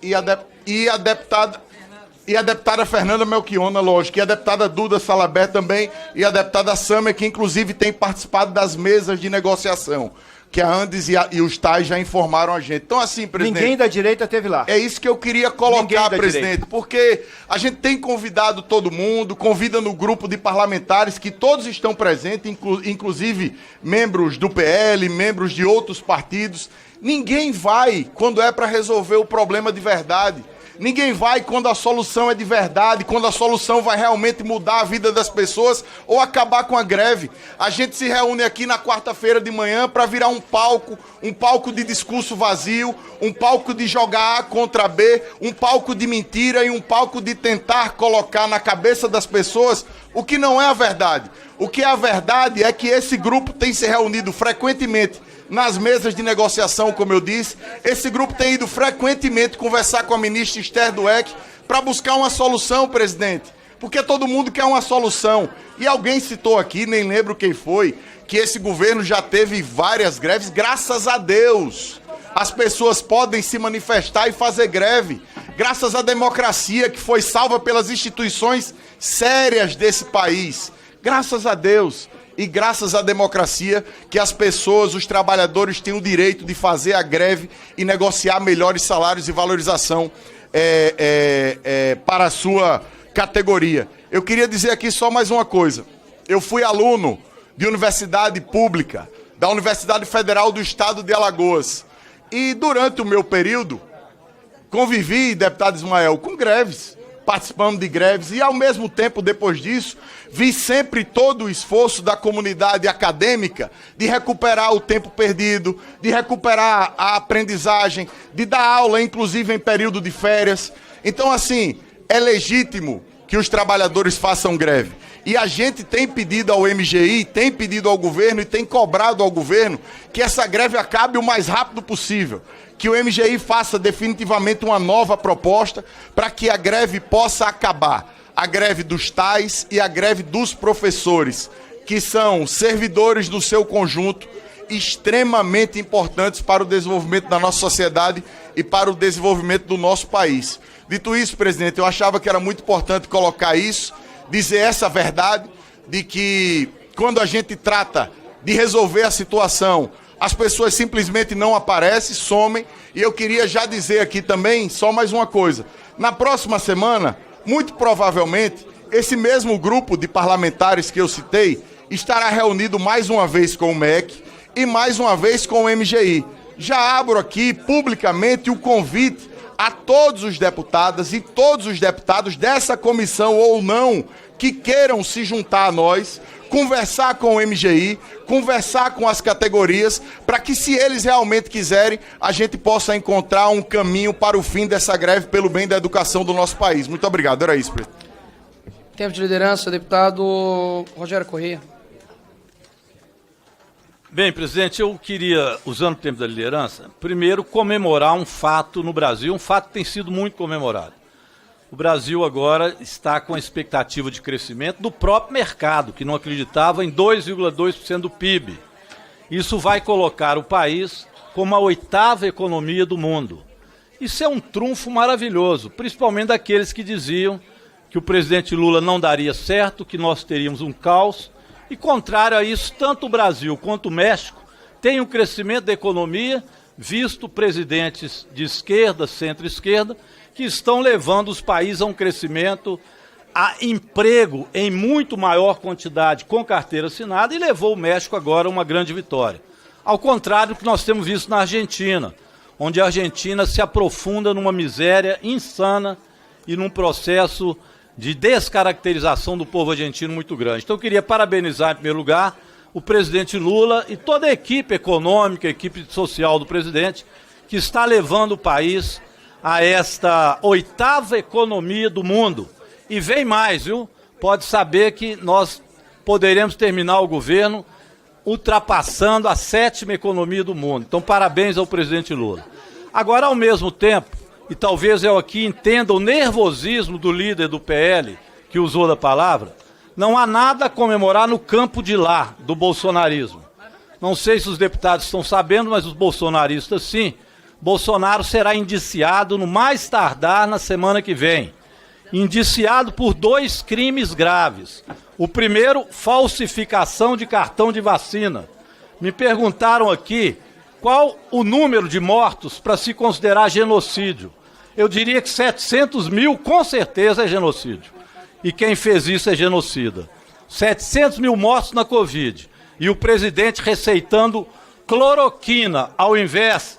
[SPEAKER 14] e a deputada Fernanda Melchiona, lógico, e a deputada Duda Salabé também, e a deputada Sâmia, que inclusive tem participado das mesas de negociação, que a Andes e os tais já informaram a gente. Então, assim, presidente...
[SPEAKER 12] Ninguém da direita teve lá.
[SPEAKER 14] É isso que eu queria colocar, presidente, porque a gente tem convidado todo mundo, convida no grupo de parlamentares que todos estão presentes, inclusive membros do PL, membros de outros partidos. Ninguém vai quando é para resolver o problema de verdade. Ninguém vai quando a solução é de verdade, quando a solução vai realmente mudar a vida das pessoas ou acabar com a greve. A gente se reúne aqui na quarta-feira de manhã para virar um palco de discurso vazio, um palco de jogar A contra B, um palco de mentira e um palco de tentar colocar na cabeça das pessoas o que não é a verdade. O que é a verdade é que esse grupo tem se reunido frequentemente nas mesas de negociação, como eu disse. Esse grupo tem ido frequentemente conversar com a ministra Esther Dweck para buscar uma solução, presidente. Porque todo mundo quer uma solução. E alguém citou aqui, nem lembro quem foi, que esse governo já teve várias greves. Graças a Deus, as pessoas podem se manifestar e fazer greve. Graças à democracia que foi salva pelas instituições sérias desse país. Graças a Deus. E graças à democracia que as pessoas, os trabalhadores têm o direito de fazer a greve e negociar melhores salários e valorização para a sua categoria. Eu queria dizer aqui só mais uma coisa. Eu fui aluno de universidade pública, da Universidade Federal do Estado de Alagoas. E durante o meu período, convivi, deputado Ismael, com greves, participando de greves, e ao mesmo tempo, depois disso, vi sempre todo o esforço da comunidade acadêmica de recuperar o tempo perdido, de recuperar a aprendizagem, de dar aula, inclusive em período de férias. Então, assim, é legítimo que os trabalhadores façam greve. E a gente tem pedido ao MGI, tem pedido ao governo e tem cobrado ao governo que essa greve acabe o mais rápido possível. Que o MGI faça definitivamente uma nova proposta para que a greve possa acabar. A greve dos tais e a greve dos professores, que são servidores do seu conjunto, extremamente importantes para o desenvolvimento da nossa sociedade e para o desenvolvimento do nosso país. Dito isso, presidente, eu achava que era muito importante colocar isso, dizer essa verdade, de que quando a gente trata de resolver a situação, as pessoas simplesmente não aparecem, somem. E eu queria já dizer aqui também, só mais uma coisa. Na próxima semana, muito provavelmente, esse mesmo grupo de parlamentares que eu citei estará reunido mais uma vez com o MEC e mais uma vez com o MGI. Já abro aqui publicamente o convite a todos os deputadas e todos os deputados dessa comissão ou não que queiram se juntar a nós conversar com o MGI, conversar com as categorias, para que, se eles realmente quiserem, a gente possa encontrar um caminho para o fim dessa greve pelo bem da educação do nosso país. Muito obrigado. Era isso, presidente.
[SPEAKER 2] Tempo de liderança, deputado Rogério Corrêa.
[SPEAKER 8] Bem, presidente, eu queria, usando o tempo da liderança, primeiro comemorar um fato no Brasil, um fato que tem sido muito comemorado. O Brasil agora está com a expectativa de crescimento do próprio mercado, que não acreditava em 2,2% do PIB. Isso vai colocar o país como a 8ª economia do mundo. Isso é um trunfo maravilhoso, principalmente daqueles que diziam que o presidente Lula não daria certo, que nós teríamos um caos. E, contrário a isso, tanto o Brasil quanto o México têm um crescimento da economia, visto presidentes de esquerda, centro-esquerda, que estão levando os países a um crescimento, a emprego em muito maior quantidade com carteira assinada, e levou o México agora a uma grande vitória. Ao contrário do que nós temos visto na Argentina, onde a Argentina se aprofunda numa miséria insana e num processo de descaracterização do povo argentino muito grande. Então eu queria parabenizar, em primeiro lugar, o presidente Lula e toda a equipe econômica, a equipe social do presidente, que está levando o país a esta 8ª economia do mundo. E vem mais, viu? Pode saber que nós poderemos terminar o governo ultrapassando a 7ª economia do mundo. Então, parabéns ao presidente Lula. Agora, ao mesmo tempo, e talvez eu aqui entenda o nervosismo do líder do PL, que usou da palavra, não há nada a comemorar no campo de lá, do bolsonarismo. Não sei se os deputados estão sabendo, mas os bolsonaristas sim. Bolsonaro será indiciado no mais tardar na semana que vem. Indiciado por 2 crimes graves. O primeiro, falsificação de cartão de vacina. Me perguntaram aqui qual o número de mortos para se considerar genocídio. Eu diria que 700 mil com certeza é genocídio. E quem fez isso é genocida. 700 mil mortos na Covid. E o presidente receitando cloroquina ao invés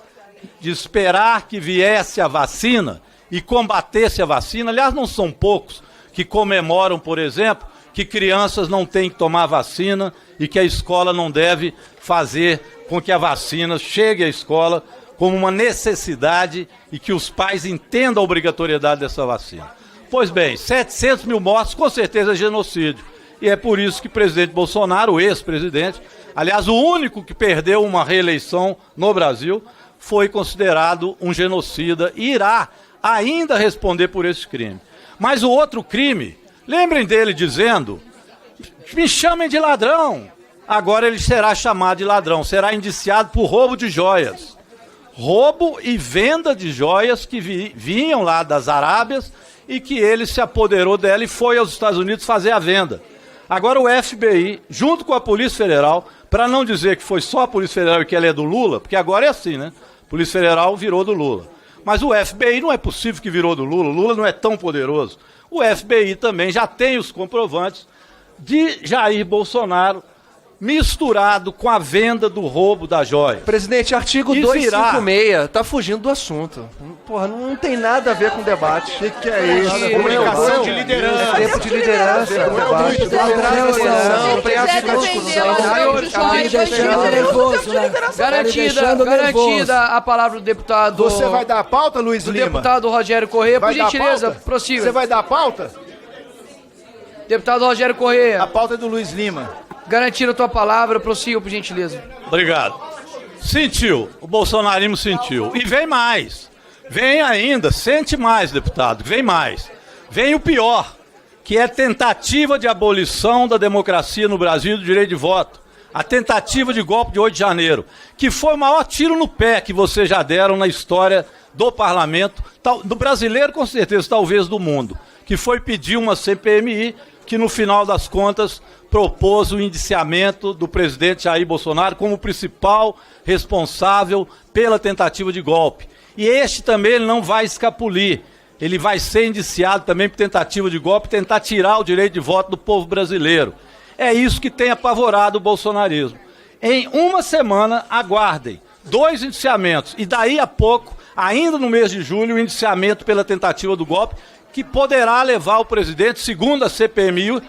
[SPEAKER 8] de esperar que viesse a vacina e combatesse a vacina. Aliás, não são poucos que comemoram, por exemplo, que crianças não têm que tomar vacina e que a escola não deve fazer com que a vacina chegue à escola como uma necessidade e que os pais entendam a obrigatoriedade dessa vacina. Pois bem, 700 mil mortos com certeza é genocídio. E é por isso que o presidente Bolsonaro, o ex-presidente, aliás, o único que perdeu uma reeleição no Brasil, foi considerado um genocida e irá ainda responder por esse crime. Mas o outro crime, lembrem dele dizendo, me chamem de ladrão. Agora ele será chamado de ladrão, será indiciado por roubo de joias. Roubo e venda de joias que vinham lá das Arábias e que ele se apoderou dela e foi aos Estados Unidos fazer a venda. Agora o FBI, junto com a Polícia Federal, para não dizer que foi só a Polícia Federal e que ela é do Lula, porque agora é assim, né? A Polícia Federal virou do Lula. Mas o FBI não é possível que virou do Lula, o Lula não é tão poderoso. O FBI também já tem os comprovantes de Jair Bolsonaro misturado com a venda do roubo da joia.
[SPEAKER 9] Presidente, artigo 256, tá fugindo do assunto. Porra, não tem nada a ver com o debate. O
[SPEAKER 12] que é isso? Comunicação de liderança.
[SPEAKER 9] Tempo de liderança.
[SPEAKER 2] Garantida a palavra do deputado.
[SPEAKER 12] Você vai dar a pauta, Luiz Lima?
[SPEAKER 2] Deputado Rogério Corrêa, por gentileza, prossiga.
[SPEAKER 12] Você vai dar a pauta?
[SPEAKER 2] Deputado Rogério Corrêa.
[SPEAKER 12] A pauta é do Luiz Lima.
[SPEAKER 2] Garantir a tua palavra, prossiga, por gentileza.
[SPEAKER 8] Obrigado. Sentiu, o bolsonarismo sentiu. E vem mais. Vem ainda, sente mais, deputado, vem mais. Vem o pior, que é a tentativa de abolição da democracia no Brasil e do direito de voto. A tentativa de golpe de 8 de janeiro, que foi o maior tiro no pé que vocês já deram na história do parlamento, do brasileiro com certeza, talvez do mundo, que foi pedir uma CPMI que no final das contas propôs o indiciamento do presidente Jair Bolsonaro como principal responsável pela tentativa de golpe. E este também ele não vai escapulir, ele vai ser indiciado também por tentativa de golpe, tentar tirar o direito de voto do povo brasileiro. É isso que tem apavorado o bolsonarismo. Em uma semana, aguardem 2 indiciamentos e daí a pouco, ainda no mês de julho, o indiciamento pela tentativa do golpe, que poderá levar o presidente, segundo a CPMI,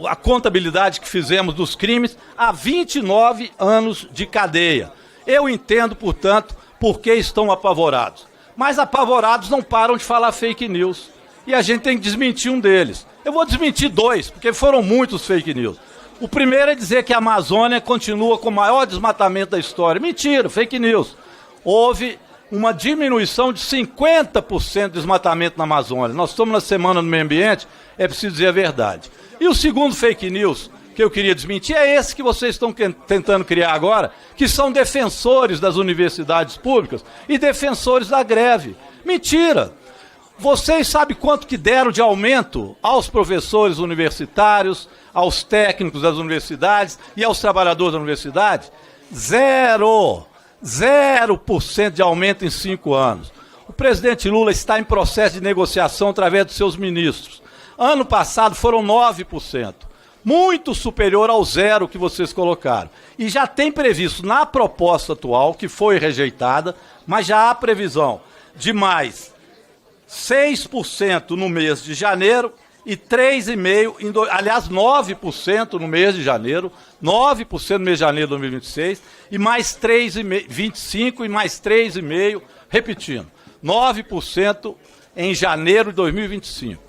[SPEAKER 8] a contabilidade que fizemos dos crimes a 29 anos de cadeia. Eu entendo, portanto, por que estão apavorados. Mas apavorados não param de falar fake news. E a gente tem que desmentir um deles. Eu vou desmentir 2, porque foram muitos fake news. O primeiro é dizer que a Amazônia continua com o maior desmatamento da história. Mentira, fake news. Houve uma diminuição de 50% do desmatamento na Amazônia. Nós estamos na Semana do Meio Ambiente, é preciso dizer a verdade. E o segundo fake news que eu queria desmentir é esse que vocês estão tentando criar agora, que são defensores das universidades públicas e defensores da greve. Mentira! Vocês sabem quanto que deram de aumento aos professores universitários, aos técnicos das universidades e aos trabalhadores da universidade? 0% de aumento em 5 anos. O presidente Lula está em processo de negociação através dos seus ministros. Ano passado foram 9%, muito superior ao 0% que vocês colocaram. E já tem previsto na proposta atual, que foi rejeitada, mas já há previsão de mais 6% no mês de janeiro e 3,5%, aliás, 9% no mês de janeiro, 9% no mês de janeiro de 2026, e mais 3,5%, 25% e mais 3,5%, repetindo, 9% em janeiro de 2025,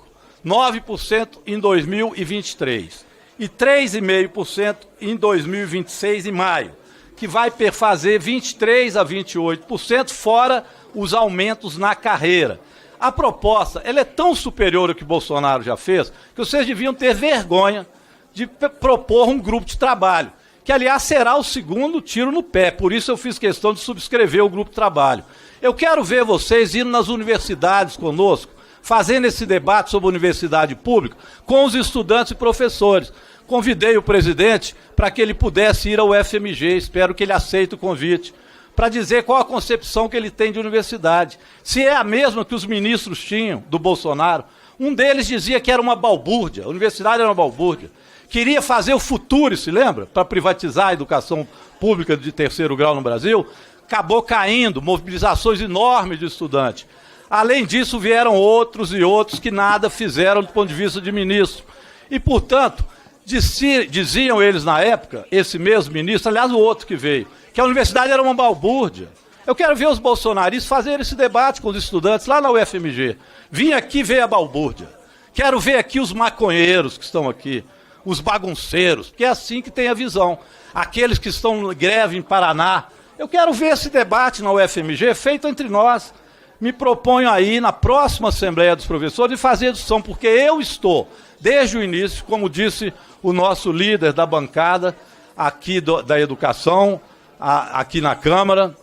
[SPEAKER 8] 9% em 2023 e 3,5% em 2026 em maio, que vai fazer 23% a 28%, fora os aumentos na carreira. A proposta, ela é tão superior ao que Bolsonaro já fez, que vocês deviam ter vergonha de propor um grupo de trabalho, que, aliás, será o segundo tiro no pé. Por isso eu fiz questão de subscrever o grupo de trabalho. Eu quero ver vocês indo nas universidades conosco, fazendo esse debate sobre a universidade pública com os estudantes e professores. Convidei o presidente para que ele pudesse ir ao UFMG, espero que ele aceite o convite, para dizer qual a concepção que ele tem de universidade. Se é a mesma que os ministros tinham do Bolsonaro. Um deles dizia que era uma balbúrdia, a universidade era uma balbúrdia. Queria fazer o Futuri, se lembra? Para privatizar a educação pública de 3º grau no Brasil. Acabou caindo, mobilizações enormes de estudantes. Além disso, vieram outros e outros que nada fizeram do ponto de vista de ministro. E, portanto, diziam eles na época, esse mesmo ministro, aliás, o outro que veio, que a universidade era uma balbúrdia. Eu quero ver os bolsonaristas fazerem esse debate com os estudantes lá na UFMG. Vim aqui ver a balbúrdia. Quero ver aqui os maconheiros que estão aqui, os bagunceiros, porque é assim que tem a visão. Aqueles que estão em greve em Paraná. Eu quero ver esse debate na UFMG feito entre nós. Me proponho aí, na próxima Assembleia dos Professores, de fazer discussão, porque eu estou, desde o início, como disse o nosso líder da bancada aqui da educação, aqui na Câmara,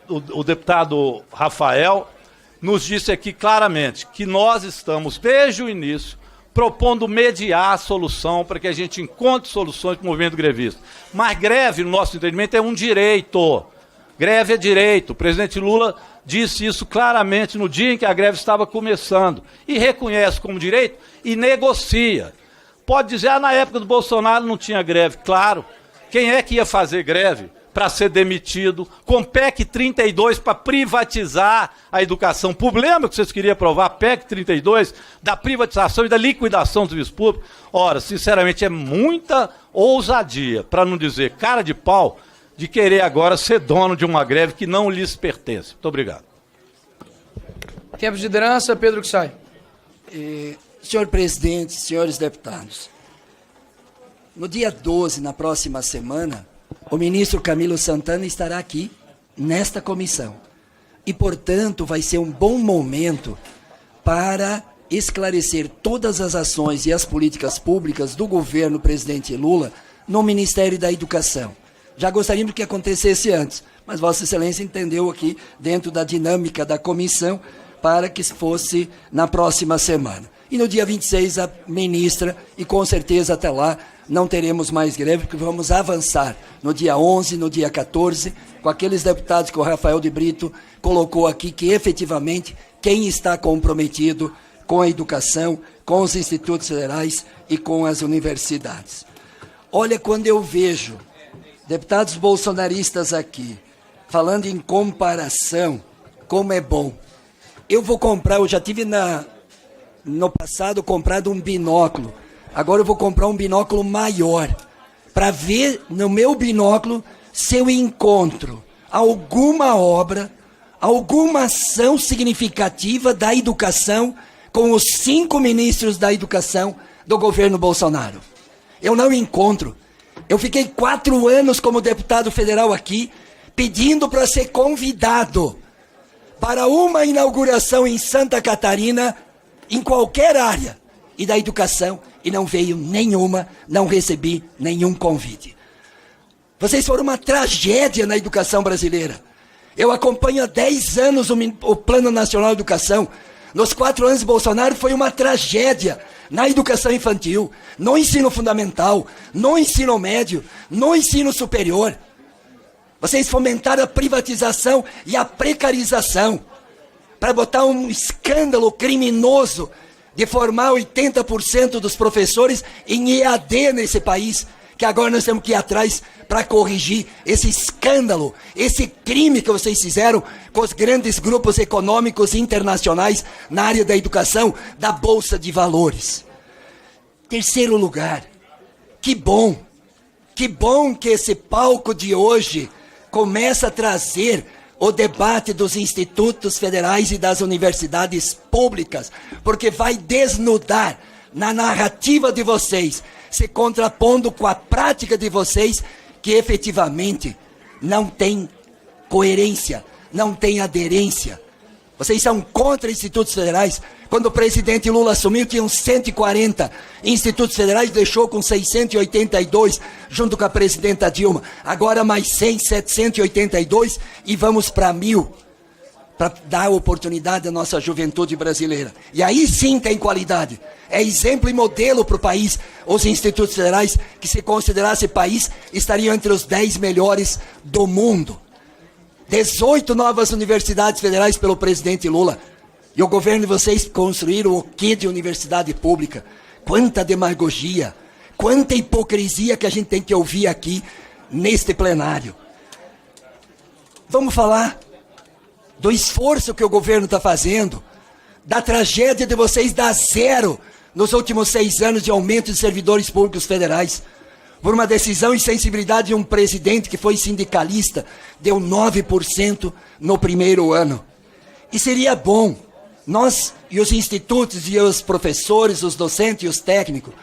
[SPEAKER 8] o deputado Rafael nos disse aqui claramente que nós estamos, desde o início, propondo mediar a solução para que a gente encontre soluções para o movimento grevista. Mas greve, no nosso entendimento, é um direito. Greve é direito. O presidente Lula disse isso claramente no dia em que a greve estava começando. E reconhece como direito e negocia. Pode dizer, na época do Bolsonaro não tinha greve. Claro. Quem é que ia fazer greve para ser demitido, com PEC 32 para privatizar a educação pública? Lembra que vocês queriam aprovar PEC 32 da privatização e da liquidação do serviço público? Ora, sinceramente, é muita ousadia, para não dizer cara de pau, de querer agora ser dono de uma greve que não lhes pertence. Muito obrigado.
[SPEAKER 2] Tempo de liderança, Pedro que sai.
[SPEAKER 15] Senhor presidente, senhores deputados, no dia 12, na próxima semana, o ministro Camilo Santana estará aqui, nesta comissão. E, portanto, vai ser um bom momento para esclarecer todas as ações e as políticas públicas do governo presidente Lula no Ministério da Educação. Já gostaríamos que acontecesse antes, mas Vossa Excelência entendeu aqui, dentro da dinâmica da comissão, para que fosse na próxima semana. E no dia 26, a ministra, e com certeza até lá não teremos mais greve, porque vamos avançar no dia 11, no dia 14, com aqueles deputados que o Rafael de Brito colocou aqui, que efetivamente quem está comprometido com a educação, com os institutos federais e com as universidades. Olha, quando eu vejo deputados bolsonaristas aqui, falando em comparação, como é bom. Eu vou comprar, eu já tive no passado, comprado um binóculo. Agora eu vou comprar um binóculo maior, para ver no meu binóculo se eu encontro alguma obra, alguma ação significativa da educação com os 5 ministros da educação do governo Bolsonaro. Eu não encontro. Eu fiquei 4 anos como deputado federal aqui, pedindo para ser convidado para uma inauguração em Santa Catarina, em qualquer área, e da educação, e não veio nenhuma, não recebi nenhum convite. Vocês foram uma tragédia na educação brasileira. Eu acompanho há 10 anos o Plano Nacional de Educação. Nos 4 anos de Bolsonaro foi uma tragédia na educação infantil, no ensino fundamental, no ensino médio, no ensino superior. Vocês fomentaram a privatização e a precarização para botar um escândalo criminoso de formar 80% dos professores em EAD nesse país, que agora nós temos que ir atrás para corrigir esse escândalo, esse crime que vocês fizeram com os grandes grupos econômicos internacionais na área da educação, da Bolsa de Valores. Terceiro lugar, que bom que esse palco de hoje começa a trazer o debate dos institutos federais e das universidades públicas, porque vai desnudar na narrativa de vocês, se contrapondo com a prática de vocês, que efetivamente não tem coerência, não tem aderência. Vocês são contra institutos federais. Quando o presidente Lula assumiu, tinham 140 institutos federais, deixou com 682, junto com a presidenta Dilma. Agora mais 100, 782 e vamos para 1.000, para dar oportunidade à nossa juventude brasileira. E aí sim tem qualidade. É exemplo e modelo para o país. Os institutos federais, que se considerasse país, estariam entre os 10 melhores do mundo. 18 novas universidades federais pelo presidente Lula. E o governo de vocês construíram o quê de universidade pública? Quanta demagogia, quanta hipocrisia que a gente tem que ouvir aqui neste plenário. Vamos falar do esforço que o governo está fazendo, da tragédia de vocês dar 0 nos últimos 6 anos de aumento de servidores públicos federais. Por uma decisão e sensibilidade de um presidente que foi sindicalista, deu 9% no primeiro ano. E seria bom, nós e os institutos e os professores, os docentes e os técnicos,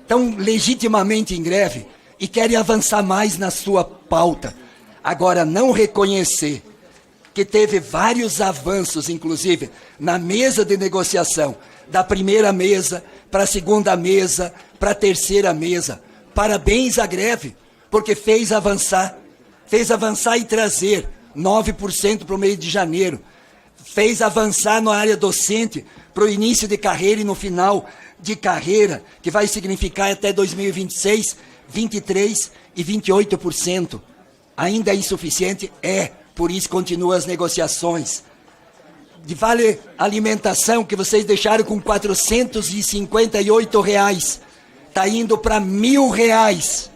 [SPEAKER 15] estão legitimamente em greve e querem avançar mais na sua pauta. Agora, não reconhecer que teve vários avanços, inclusive, na mesa de negociação, da primeira mesa para a segunda mesa, para a terceira mesa. Parabéns à greve, porque fez avançar e trazer 9% para o mês de janeiro, fez avançar na área docente para o início de carreira e no final de carreira, que vai significar até 2026, 23% e 28%. Ainda é insuficiente? É, por isso continuam as negociações. De vale alimentação, que vocês deixaram com R$ 458, está indo para R$ 1.000,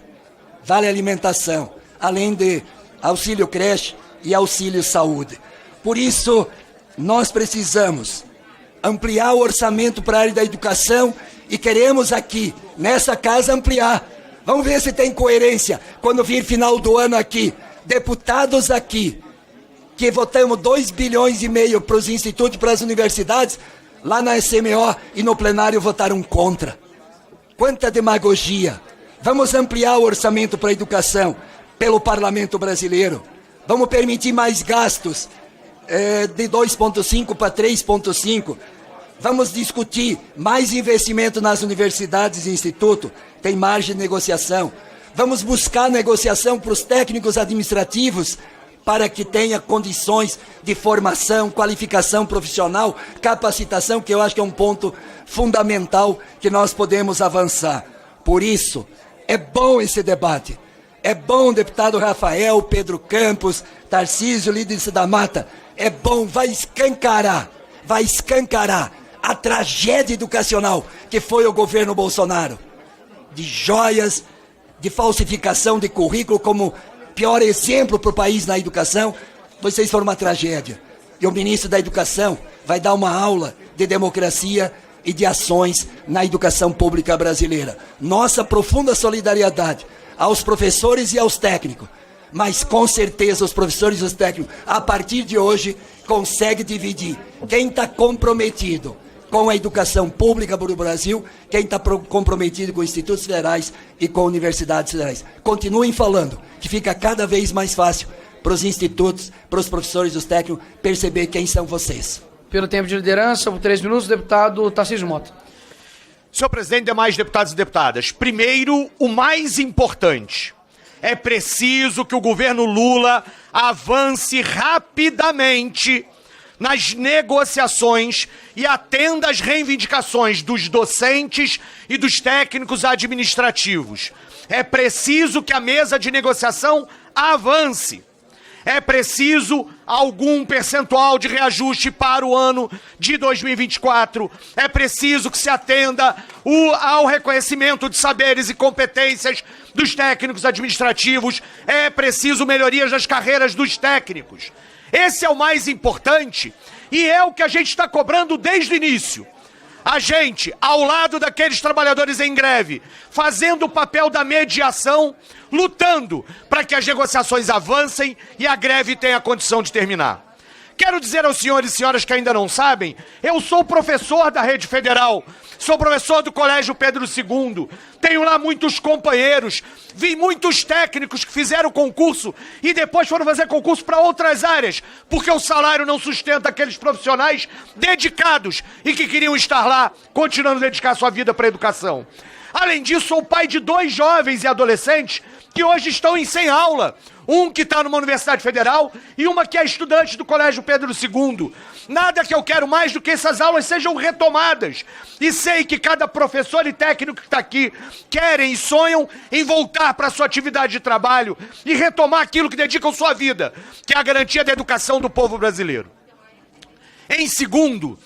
[SPEAKER 15] vale alimentação, além de auxílio creche e auxílio saúde. Por isso, nós precisamos ampliar o orçamento para a área da educação e queremos aqui, nessa casa, ampliar. Vamos ver se tem coerência quando vir final do ano aqui, deputados aqui, que votamos 2,5 bilhões para os institutos e para as universidades, lá na SMO e no plenário votaram contra. Quanta demagogia! Vamos ampliar o orçamento para a educação pelo Parlamento Brasileiro. Vamos permitir mais gastos de 2,5 para 3,5. Vamos discutir mais investimento nas universidades e institutos. Tem margem de negociação. Vamos buscar negociação para os técnicos administrativos para que tenha condições de formação, qualificação profissional, capacitação, que eu acho que é um ponto fundamental que nós podemos avançar. Por isso, é bom esse debate. É bom, deputado Rafael, Pedro Campos, Tarcísio, Lídice da Mata. É bom, vai escancarar a tragédia educacional que foi o governo Bolsonaro. De joias, de falsificação de currículo como pior exemplo para o país na educação. Vocês foram uma tragédia. E o ministro da Educação vai dar uma aula de democracia e de ações na educação pública brasileira. Nossa profunda solidariedade aos professores e aos técnicos. Mas com certeza os professores e os técnicos, a partir de hoje, conseguem dividir quem está comprometido com a educação pública do Brasil, quem está comprometido com institutos federais e com universidades federais. Continuem falando, que fica cada vez mais fácil para os institutos, para os professores e os técnicos perceber quem são vocês.
[SPEAKER 2] Pelo tempo de liderança, por 3 minutos, o deputado Tarcísio Mota.
[SPEAKER 1] Senhor presidente, demais deputados e deputadas, primeiro, o mais importante. É preciso que o governo Lula avance rapidamente nas negociações e atenda às reivindicações dos docentes e dos técnicos administrativos. É preciso que a mesa de negociação avance. É preciso algum percentual de reajuste para o ano de 2024. É preciso que se atenda ao reconhecimento de saberes e competências dos técnicos administrativos. É preciso melhorias nas carreiras dos técnicos. Esse é o mais importante e é o que a gente está cobrando desde o início. A gente, ao lado daqueles trabalhadores em greve, fazendo o papel da mediação, lutando para que as negociações avancem e a greve tenha condição de terminar. Quero dizer aos senhores e senhoras que ainda não sabem, eu sou professor da Rede Federal, sou professor do Colégio Pedro II, tenho lá muitos companheiros, vi muitos técnicos que fizeram concurso e depois foram fazer concurso para outras áreas, porque o salário não sustenta aqueles profissionais dedicados e que queriam estar lá, continuando a dedicar sua vida para a educação. Além disso, sou pai de 2 jovens e adolescentes que hoje estão sem aula. Um que está numa universidade federal e uma que é estudante do Colégio Pedro II. Nada que eu quero mais do que essas aulas sejam retomadas. E sei que cada professor e técnico que está aqui querem e sonham em voltar para a sua atividade de trabalho e retomar aquilo que dedicam sua vida, que é a garantia da educação do povo brasileiro. Em segundo,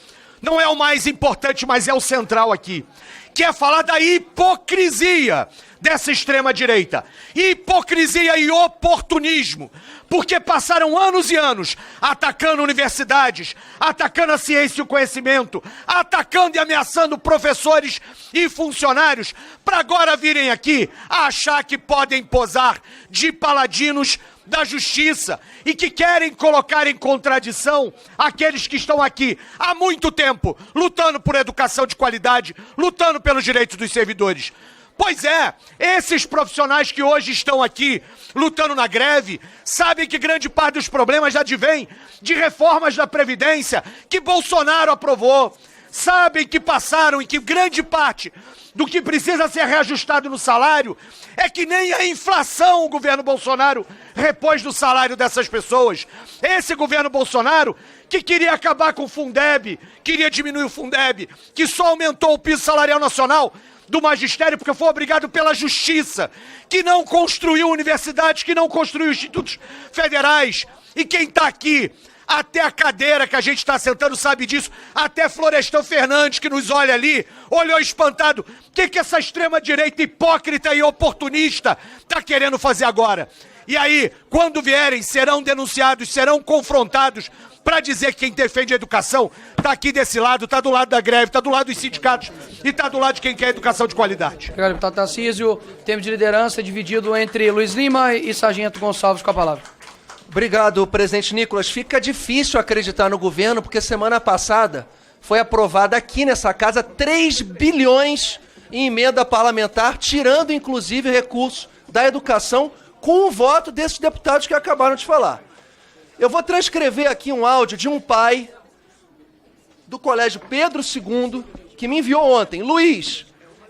[SPEAKER 1] não é o mais importante, mas é o central aqui, que é falar da hipocrisia dessa extrema-direita. Hipocrisia e oportunismo. Porque passaram anos e anos atacando universidades, atacando a ciência e o conhecimento, atacando e ameaçando professores e funcionários, para agora virem aqui a achar que podem posar de paladinos da justiça e que querem colocar em contradição aqueles que estão aqui há muito tempo lutando por educação de qualidade, lutando pelos direitos dos servidores. Pois é, esses profissionais que hoje estão aqui lutando na greve sabem que grande parte dos problemas já advém de reformas da Previdência que Bolsonaro aprovou. Sabem que passaram e que grande parte do que precisa ser reajustado no salário é que nem a inflação o governo Bolsonaro repôs do salário dessas pessoas. Esse governo Bolsonaro que queria acabar com o Fundeb, queria diminuir o Fundeb, que só aumentou o piso salarial nacional do magistério porque foi obrigado pela justiça, que não construiu universidades, que não construiu institutos federais. E quem está aqui, até a cadeira que a gente está sentando sabe disso, até Florestan Fernandes, que nos olha ali, olhou espantado. O que essa extrema-direita hipócrita e oportunista está querendo fazer agora? E aí, quando vierem, serão denunciados, serão confrontados para dizer que quem defende a educação está aqui desse lado, está do lado da greve, está do lado dos sindicatos e está do lado de quem quer educação de qualidade.
[SPEAKER 2] Obrigado, deputado Tarcísio. Tempo de liderança dividido entre Luiz Lima e Sargento Gonçalves com a palavra.
[SPEAKER 9] Obrigado, presidente Nicolas. Fica difícil acreditar no governo porque semana passada foi aprovada aqui nessa casa 3 bilhões em emenda parlamentar, tirando inclusive recursos da educação com o voto desses deputados que acabaram de falar. Eu vou transcrever aqui um áudio de um pai do Colégio Pedro II que me enviou ontem. Luiz,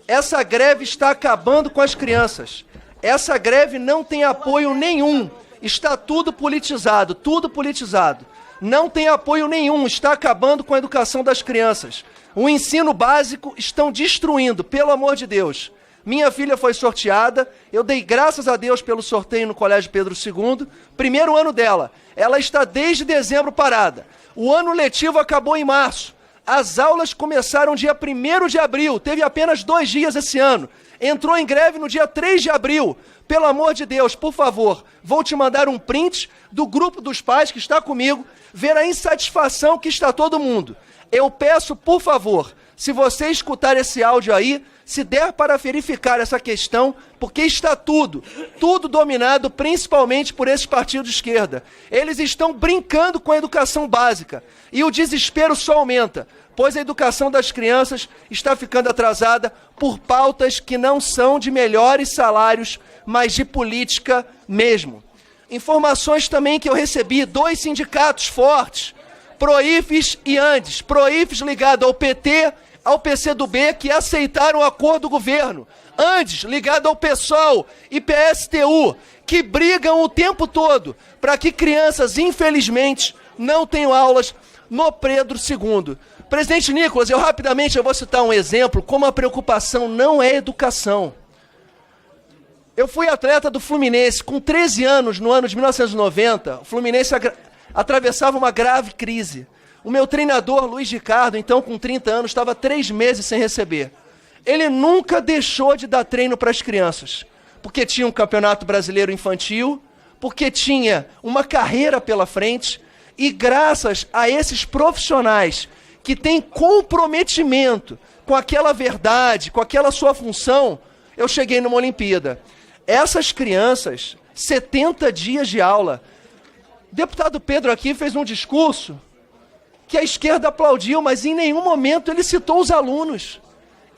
[SPEAKER 9] essa greve está acabando com as crianças. Essa greve não tem apoio nenhum. Está tudo politizado, tudo politizado. Não tem apoio nenhum, está acabando com a educação das crianças. O ensino básico estão destruindo, pelo amor de Deus. Minha filha foi sorteada, eu dei graças a Deus pelo sorteio no Colégio Pedro II, primeiro ano dela. Ela está desde dezembro parada. O ano letivo acabou em março. As aulas começaram dia 1º de abril, teve apenas 2 dias esse ano. Entrou em greve no dia 3 de abril. Pelo amor de Deus, por favor, vou te mandar um print do grupo dos pais que está comigo, ver a insatisfação que está todo mundo. Eu peço, por favor, se você escutar esse áudio aí, se der para verificar essa questão, porque está tudo dominado principalmente por esses partidos de esquerda. Eles estão brincando com a educação básica e o desespero só aumenta, pois a educação das crianças está ficando atrasada por pautas que não são de melhores salários, mas de política mesmo. Informações também que eu recebi, 2 sindicatos fortes, Proifes e Andes, Proifes ligado ao PT, ao PCdoB, que aceitaram o acordo do governo, Andes ligado ao PSOL e PSTU, que brigam o tempo todo para que crianças, infelizmente, não tenham aulas no Pedro II. Presidente Nicolas, eu vou citar um exemplo, como a preocupação não é educação. Eu fui atleta do Fluminense, com 13 anos, no ano de 1990, o Fluminense atravessava uma grave crise. O meu treinador, Luiz Ricardo, então com 30 anos, estava 3 meses sem receber. Ele nunca deixou de dar treino para as crianças, porque tinha um campeonato brasileiro infantil, porque tinha uma carreira pela frente, e graças a esses profissionais que têm comprometimento com aquela verdade, com aquela sua função, eu cheguei numa Olimpíada. Essas crianças, 70 dias de aula. O deputado Pedro aqui fez um discurso que a esquerda aplaudiu, mas em nenhum momento ele citou os alunos.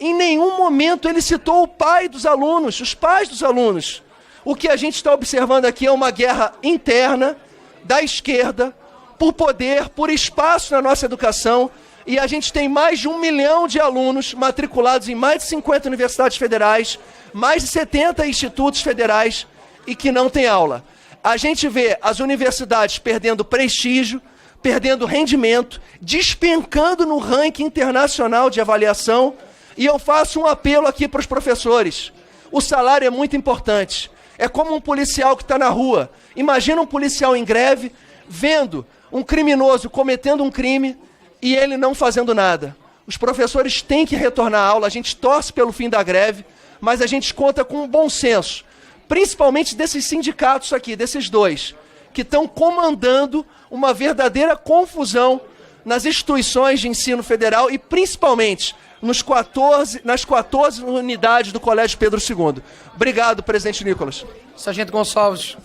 [SPEAKER 9] Em nenhum momento ele citou o pai dos alunos, os pais dos alunos. O que a gente está observando aqui é uma guerra interna da esquerda por poder, por espaço na nossa educação, e a gente tem mais de 1 milhão de alunos matriculados em mais de 50 universidades federais, mais de 70 institutos federais e que não tem aula. A gente vê as universidades perdendo prestígio, perdendo rendimento, despencando no ranking internacional de avaliação, e eu faço um apelo aqui para os professores. O salário é muito importante. É como um policial que está na rua. Imagina um policial em greve, vendo um criminoso cometendo um crime e ele não fazendo nada. Os professores têm que retornar à aula, a gente torce pelo fim da greve, mas a gente conta com um bom senso, principalmente desses sindicatos aqui, desses 2, que estão comandando uma verdadeira confusão nas instituições de ensino federal e principalmente nas 14 unidades do Colégio Pedro II. Obrigado, presidente Nicolas.
[SPEAKER 2] Sargento Gonçalves.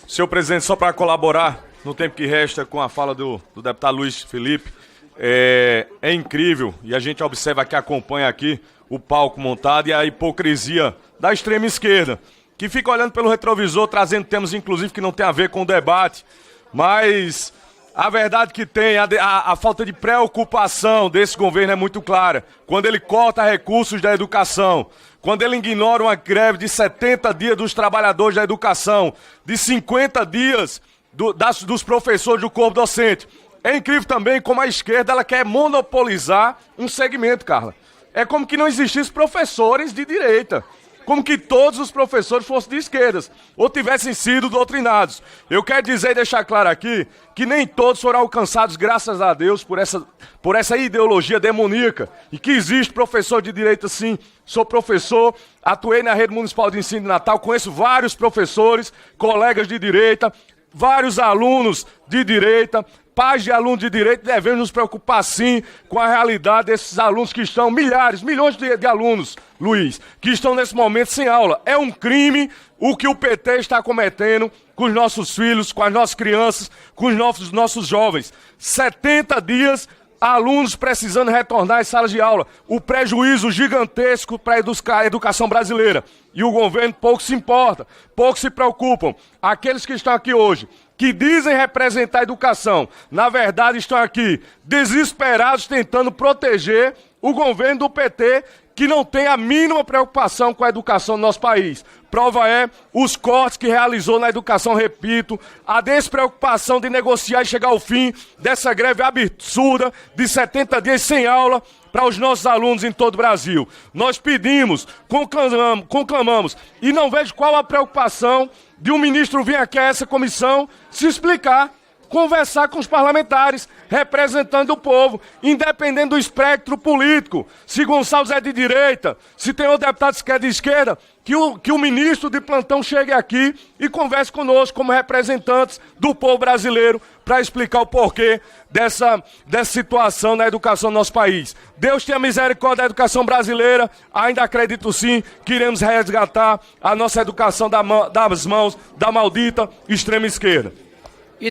[SPEAKER 16] Senhor presidente, só para colaborar no tempo que resta com a fala do deputado Luiz Felipe, é incrível, e a gente observa que acompanha aqui o palco montado e a hipocrisia da extrema esquerda, que fica olhando pelo retrovisor, trazendo temas, inclusive, que não tem a ver com o debate, mas a verdade que tem, a falta de preocupação desse governo é muito clara. Quando ele corta recursos da educação, quando ele ignora uma greve de 70 dias dos trabalhadores da educação, de 50 dias dos professores do corpo docente. É incrível também como a esquerda ela quer monopolizar um segmento, Carla. É como que não existissem professores de direita. Como que todos os professores fossem de esquerdas, ou tivessem sido doutrinados. Eu quero dizer e deixar claro aqui que nem todos foram alcançados, graças a Deus, por essa ideologia demoníaca. E que existe professor de direita, sim. Sou professor, atuei na rede municipal de ensino de Natal, conheço vários professores, colegas de direita, vários alunos de direita, pais de alunos de direito. Devemos nos preocupar sim com a realidade desses alunos que estão, milhões de alunos, Luiz, que estão nesse momento sem aula. É um crime o que o PT está cometendo com os nossos filhos, com as nossas crianças, com os nossos jovens. 70 dias, alunos precisando retornar às salas de aula. O prejuízo gigantesco para a educação brasileira. E o governo pouco se importa, pouco se preocupam. Aqueles que estão aqui hoje, que dizem representar a educação, na verdade estão aqui desesperados tentando proteger o governo do PT, que não tem a mínima preocupação com a educação do nosso país. Prova é os cortes que realizou na educação, repito, a despreocupação de negociar e chegar ao fim dessa greve absurda de 70 dias sem aula para os nossos alunos em todo o Brasil. Nós pedimos, conclamamos, e não vejo qual a preocupação de um ministro vir aqui a essa comissão se explicar. conversar com os parlamentares, representando o povo, independente do espectro político. Se Gonçalves é de direita, se tem outro deputado que é de esquerda, que o ministro de plantão chegue aqui e converse conosco como representantes do povo brasileiro para explicar o porquê dessa situação na educação do nosso país. Deus tenha misericórdia da educação brasileira, ainda acredito sim que iremos resgatar a nossa educação das mãos da maldita extrema esquerda.